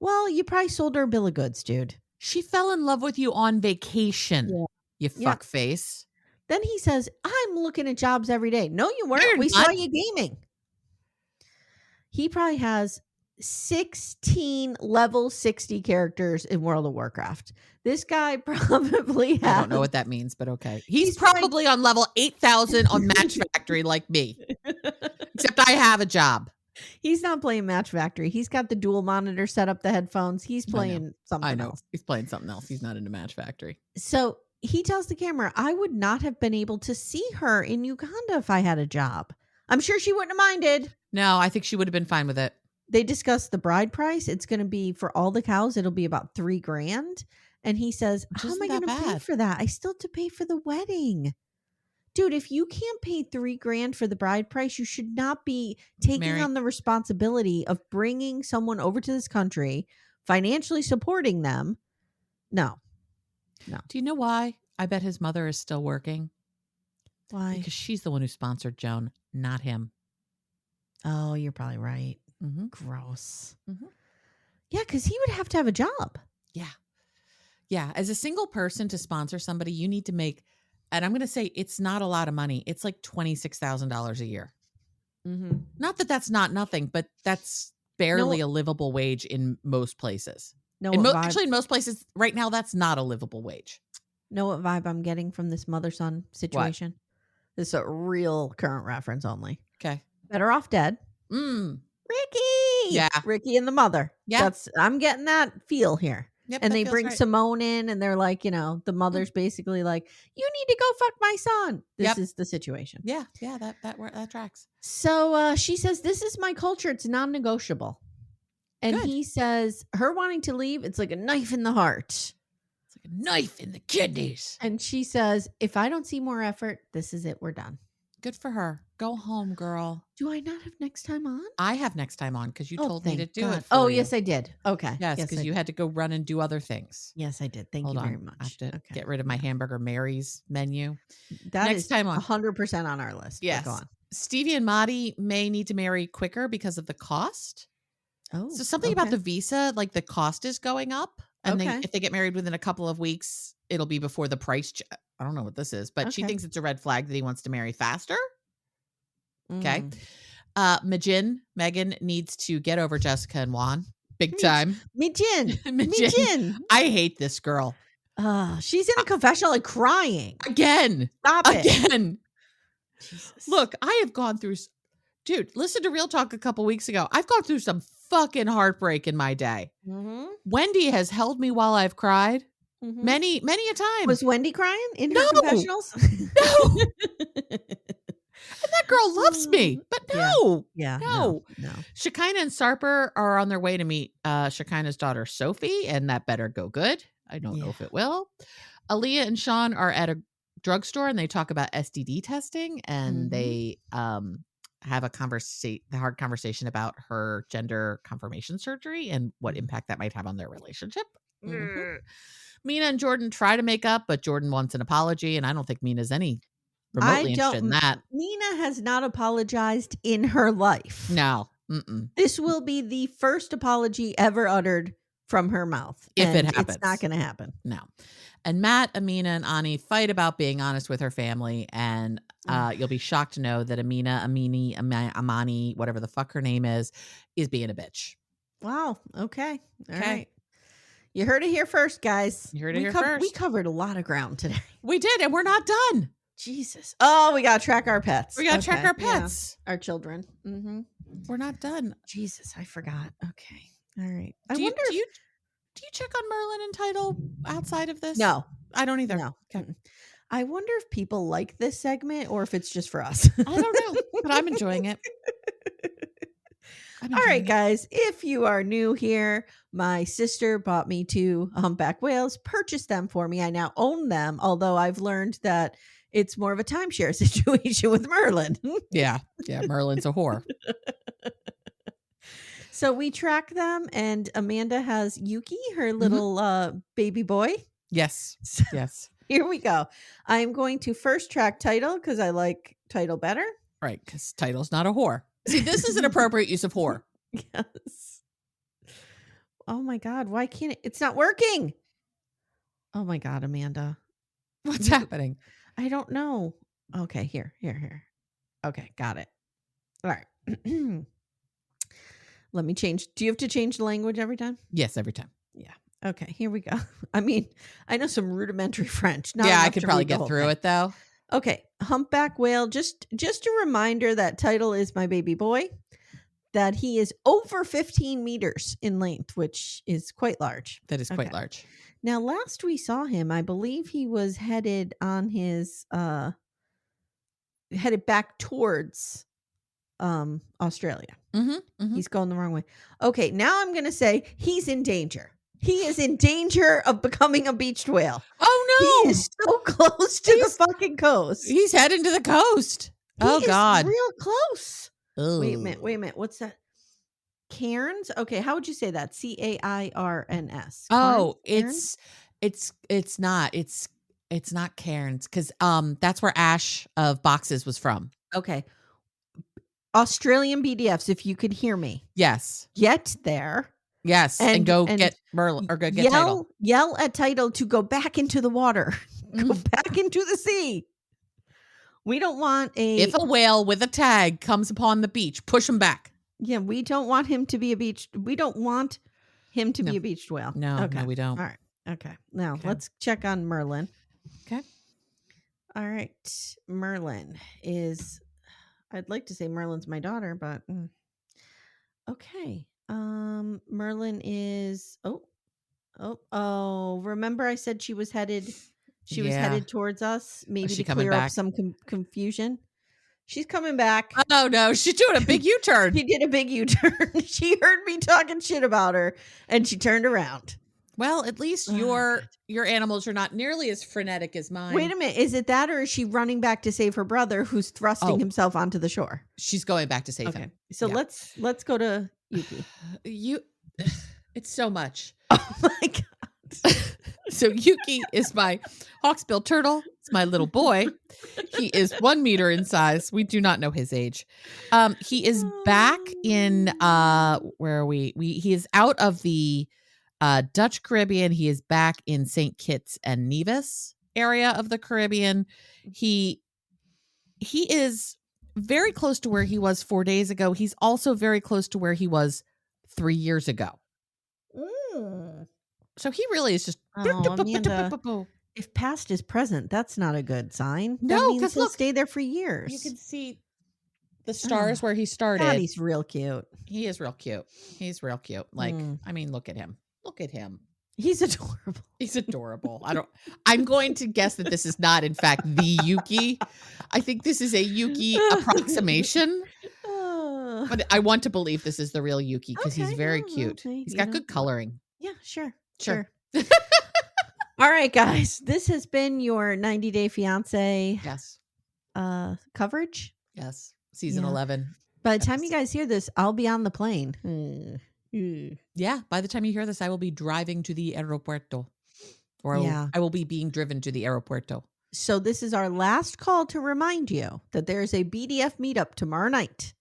Well, you probably sold her a bill of goods, dude. She fell in love with you on vacation, you fuck face. Then he says, I'm looking at jobs every day. No, you weren't. We saw you gaming. He probably has 16 level 60 characters in World of Warcraft. This guy probably has. I don't know what that means, but okay. He's probably on level 8,000 on Match Factory like me. Except I have a job. He's not playing Match Factory. He's got the dual monitor set up, the headphones. He's playing something else. He's playing something else. He's not into Match Factory. So he tells the camera, I would not have been able to see her in Uganda if I had a job. I'm sure she wouldn't have minded. No, I think she would have been fine with it. They discuss the bride price. It's going to be, for all the cows, it'll be about $3,000. And he says, how am I going to pay for that? I still have to pay for the wedding. Dude, if you can't pay $3,000 for the bride price, you should not be taking on the responsibility of bringing someone over to this country, financially supporting them. No. Do you know why? I bet his mother is still working. Why? Because she's the one who sponsored Joan, not him. Oh, you're probably right. Mm-hmm. Gross. Mm-hmm. Yeah, because he would have to have a job. Yeah. As a single person to sponsor somebody, you need to make, and I'm going to say it's not a lot of money. It's like $26,000 a year. Mm-hmm. Not that that's not nothing, but that's barely a livable wage in most places. Actually, in most places right now, that's not a livable wage. Know what vibe I'm getting from this mother-son situation? What? This is a real current reference only. Okay. Better Off Dead. Ricky. Yeah. Ricky and the mother. Yeah. I'm getting that feel here. Yep, And that they feels bring right. Simone in and they're like, the mother's basically like, you need to go fuck my son. This is the situation. Yeah, that tracks. So she says, this is my culture. It's non-negotiable. And Good. he says, her wanting to leave, it's like a knife in the heart. It's like a knife in the kidneys. And she says, if I don't see more effort, this is it. We're done. Good for her. Go home, girl. Do I not have next time on? I have next time on because you told me to thank do God. it for you. Yes, I did. Okay. Yes, because you had to go run and do other things. Yes, I did. Thank Hold you on. very much. I have to get rid of my Hamburger Mary's menu. That next is time on 100% on our list. Yes. Go on. Stevie and Maddie may need to marry quicker because of the cost. Oh, so something about the visa, like the cost is going up. And if they get married within a couple of weeks, it'll be before the price. I don't know what this is, but she thinks it's a red flag that he wants to marry faster. Okay. Megan needs to get over Jessica and Juan. Big time. Mijin. I hate this girl. She's in a confessional like crying. Again. Stop it. Again. Jesus. Look, I have gone through... Dude, listen to Real Talk a couple weeks ago. I've gone through some fucking heartbreak in my day. Mm-hmm. Wendy has held me while I've cried. Many a time. Was Wendy crying in her confessionals? No. And that girl loves me, but no. Shekinah and Sarper are on their way to meet Shekinah's daughter, Sophie, and that better go good. I don't know if it will. Alliya and Shawn are at a drugstore and they talk about STD testing and they have a hard conversation about her gender confirmation surgery and what impact that might have on their relationship. Mina and Jordan try to make up, but Jordan wants an apology, and I don't think Mina's any remotely interested in that. Mina has not apologized in her life. No. This will be the first apology ever uttered from her mouth. If it happens. It's not going to happen. No. And Matt, Amina, and Ani fight about being honest with her family, and you'll be shocked to know that Amani, whatever the fuck her name is being a bitch. Wow. Okay. All right. You heard it here first, guys. You heard it here first. We covered a lot of ground today. We did, and we're not done. Jesus. Oh, we got to track our pets. We got to track our pets. Yeah. Our children. Mm-hmm. We're not done. Jesus, I forgot. Okay. All right. Do you check on Merlin and Title outside of this? No. I don't either. No. Okay. I wonder if people like this segment or if it's just for us. I don't know, but I'm enjoying it. All right, guys. If you are new here, my sister bought me 2 humpback whales, purchased them for me. I now own them, although I've learned that it's more of a timeshare situation with Merlin. Yeah. Merlin's a whore. So we track them, and Amanda has Yuki, her little baby boy. Yes. So yes. Here we go. I'm going to first track Title because I like Title better. Right, because Title's not a whore. See, this is an appropriate use of whore. Yes. Oh my God. Why can't it? It's not working. Oh my God, Amanda. What's happening? I don't know. Okay, here. Okay, got it. All right. Let me change. Do you have to change the language every time? Yes, every time. Yeah. Okay, here we go. I mean, I know some rudimentary French. I could probably get through it though. Okay, humpback whale. Just a reminder that Title is my baby boy, that he is over 15 meters in length, which is quite large. That is quite large. Now, last we saw him, I believe he was headed on his headed back towards Australia. He's going the wrong way. Okay, now I'm going to say he's in danger. He is in danger of becoming a beached whale. Oh no! He is so close to the fucking coast. He's heading to the coast. He God, real close. Ugh. Wait a minute. What's that? Cairns? Okay, how would you say that? Cairns. Oh, Cairns? it's not. It's not Cairns because that's where Ash of Boxes was from. Okay. Australian BDFs, if you could hear me. Yes. Get there. Yes. And get Merlin or go get Title. Yell at Title to go back into the water. Go back into the sea. We don't want If a whale with a tag comes upon the beach, push him back. Yeah, we don't want him to be a beached. We don't want him to be a beached whale. No, we don't. All right. Okay. Now let's check on Merlin. Okay. All right. Merlin is, I'd like to say Merlin's my daughter, but okay. Merlin is, Oh, remember I said she was headed Yeah. towards us, maybe she to coming clear up back? some confusion. She's coming back. Oh no, she's doing a big U-turn. She did a big U-turn. She heard me talking shit about her and she turned around. Well, at least your animals are not nearly as frenetic as mine. Wait a minute. Is it that or is she running back to save her brother who's thrusting himself onto the shore? She's going back to save him. So let's go to Yuki. It's so much. Oh my God. So Yuki is my hawksbill turtle. It's my little boy. He is 1 meter in size. We do not know his age. He is back in where are we? He is out of the Dutch Caribbean. He is back in St. Kitts and Nevis area of the Caribbean. He is very close to where he was 4 days ago. He's also very close to where he was 3 years ago. So he really is just. Amanda, if past is present, that's not a good sign. No, because he'll stay there for years. You can see the stars where he started. God, he's real cute. He is real cute. He's real cute. Like, I mean, look at him. Look at him. He's adorable. He's adorable. I'm going to guess that this is not, in fact, the Yuki. I think this is a Yuki approximation. But I want to believe this is the real Yuki because he's very cute. He's got good coloring. Yeah, sure. All right, guys. This has been your 90 Day Fiance coverage. Yes. Season 11. By the time you guys hear this, I'll be on the plane. Yeah. By the time you hear this, I will be driving to the aeropuerto. Or I will be being driven to the aeropuerto. So this is our last call to remind you that there's a BDF meetup tomorrow night.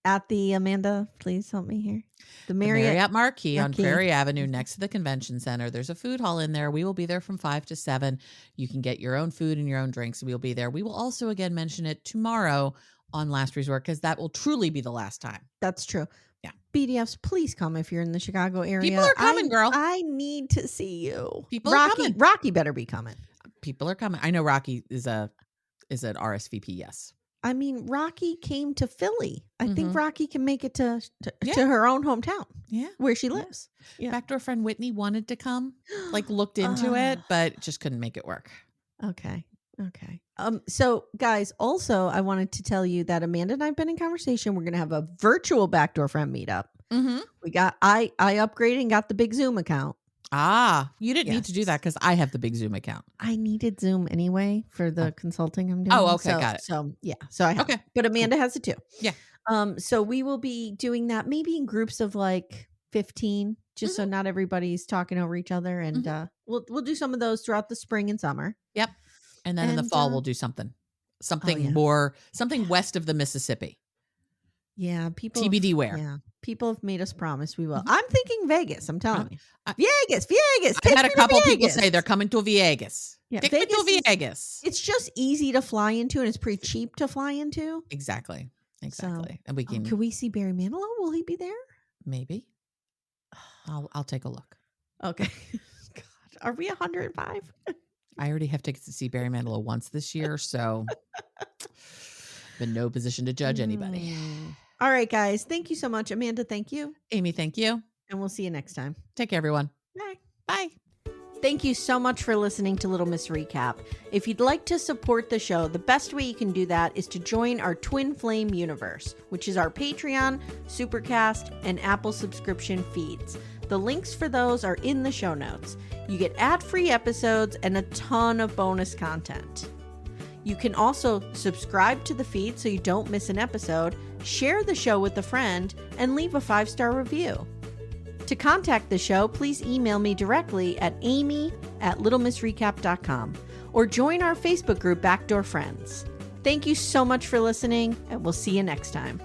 At the Amanda, please help me here. The Marriott Marquis on Prairie Avenue next to the convention center. There's a food hall in there. We will be there from 5 to 7. You can get your own food and your own drinks. We'll be there. We will also again mention it tomorrow on Last Resort because that will truly be the last time. That's true. Yeah. BDFs, please come if you're in the Chicago area. People are coming, girl. I need to see you. People are coming. Rocky better be coming. People are coming. I know Rocky is an RSVP, yes. I mean, Rocky came to Philly. I think Rocky can make it to her own hometown. Yeah. Where she lives. Yeah. Backdoor friend Whitney wanted to come, looked into it, but just couldn't make it work. Okay. So guys, also I wanted to tell you that Amanda and I have been in conversation. We're going to have a virtual backdoor friend meetup. We got, I upgraded and got the big Zoom account. You didn't need to do that because I have the big Zoom account. I needed Zoom anyway for the consulting I'm doing. Oh, okay. Got it. So I have. Okay. But Amanda has it too. Yeah. So we will be doing that maybe in groups of 15, just so not everybody's talking over each other. And we'll do some of those throughout the spring and summer. Yep. And then in the fall, we'll do something west of the Mississippi. Yeah. People TBD where. Yeah. People have made us promise we will. I'm thinking Vegas. I'm telling you. Vegas. I had a couple people say they're coming to Vegas. Yeah, Take me to Vegas. It's just easy to fly into and it's pretty cheap to fly into. Exactly. So, and we can. Can we see Barry Manilow? Will he be there? Maybe. I'll take a look. Okay. God, are we 105? I already have tickets to see Barry Manilow once this year, so I'm in no position to judge anybody. All right, guys. Thank you so much. Amanda, thank you. Amy, thank you. And we'll see you next time. Take care, everyone. Bye. Bye. Thank you so much for listening to Little Miss Recap. If you'd like to support the show, the best way you can do that is to join our Twin Flame universe, which is our Patreon, Supercast, and Apple subscription feeds. The links for those are in the show notes. You get ad-free episodes and a ton of bonus content. You can also subscribe to the feed so you don't miss an episode, share the show with a friend, and leave a 5-star review. To contact the show, please email me directly at amy@littlemissrecap.com or join our Facebook group Backdoor Friends. Thank you so much for listening, and we'll see you next time.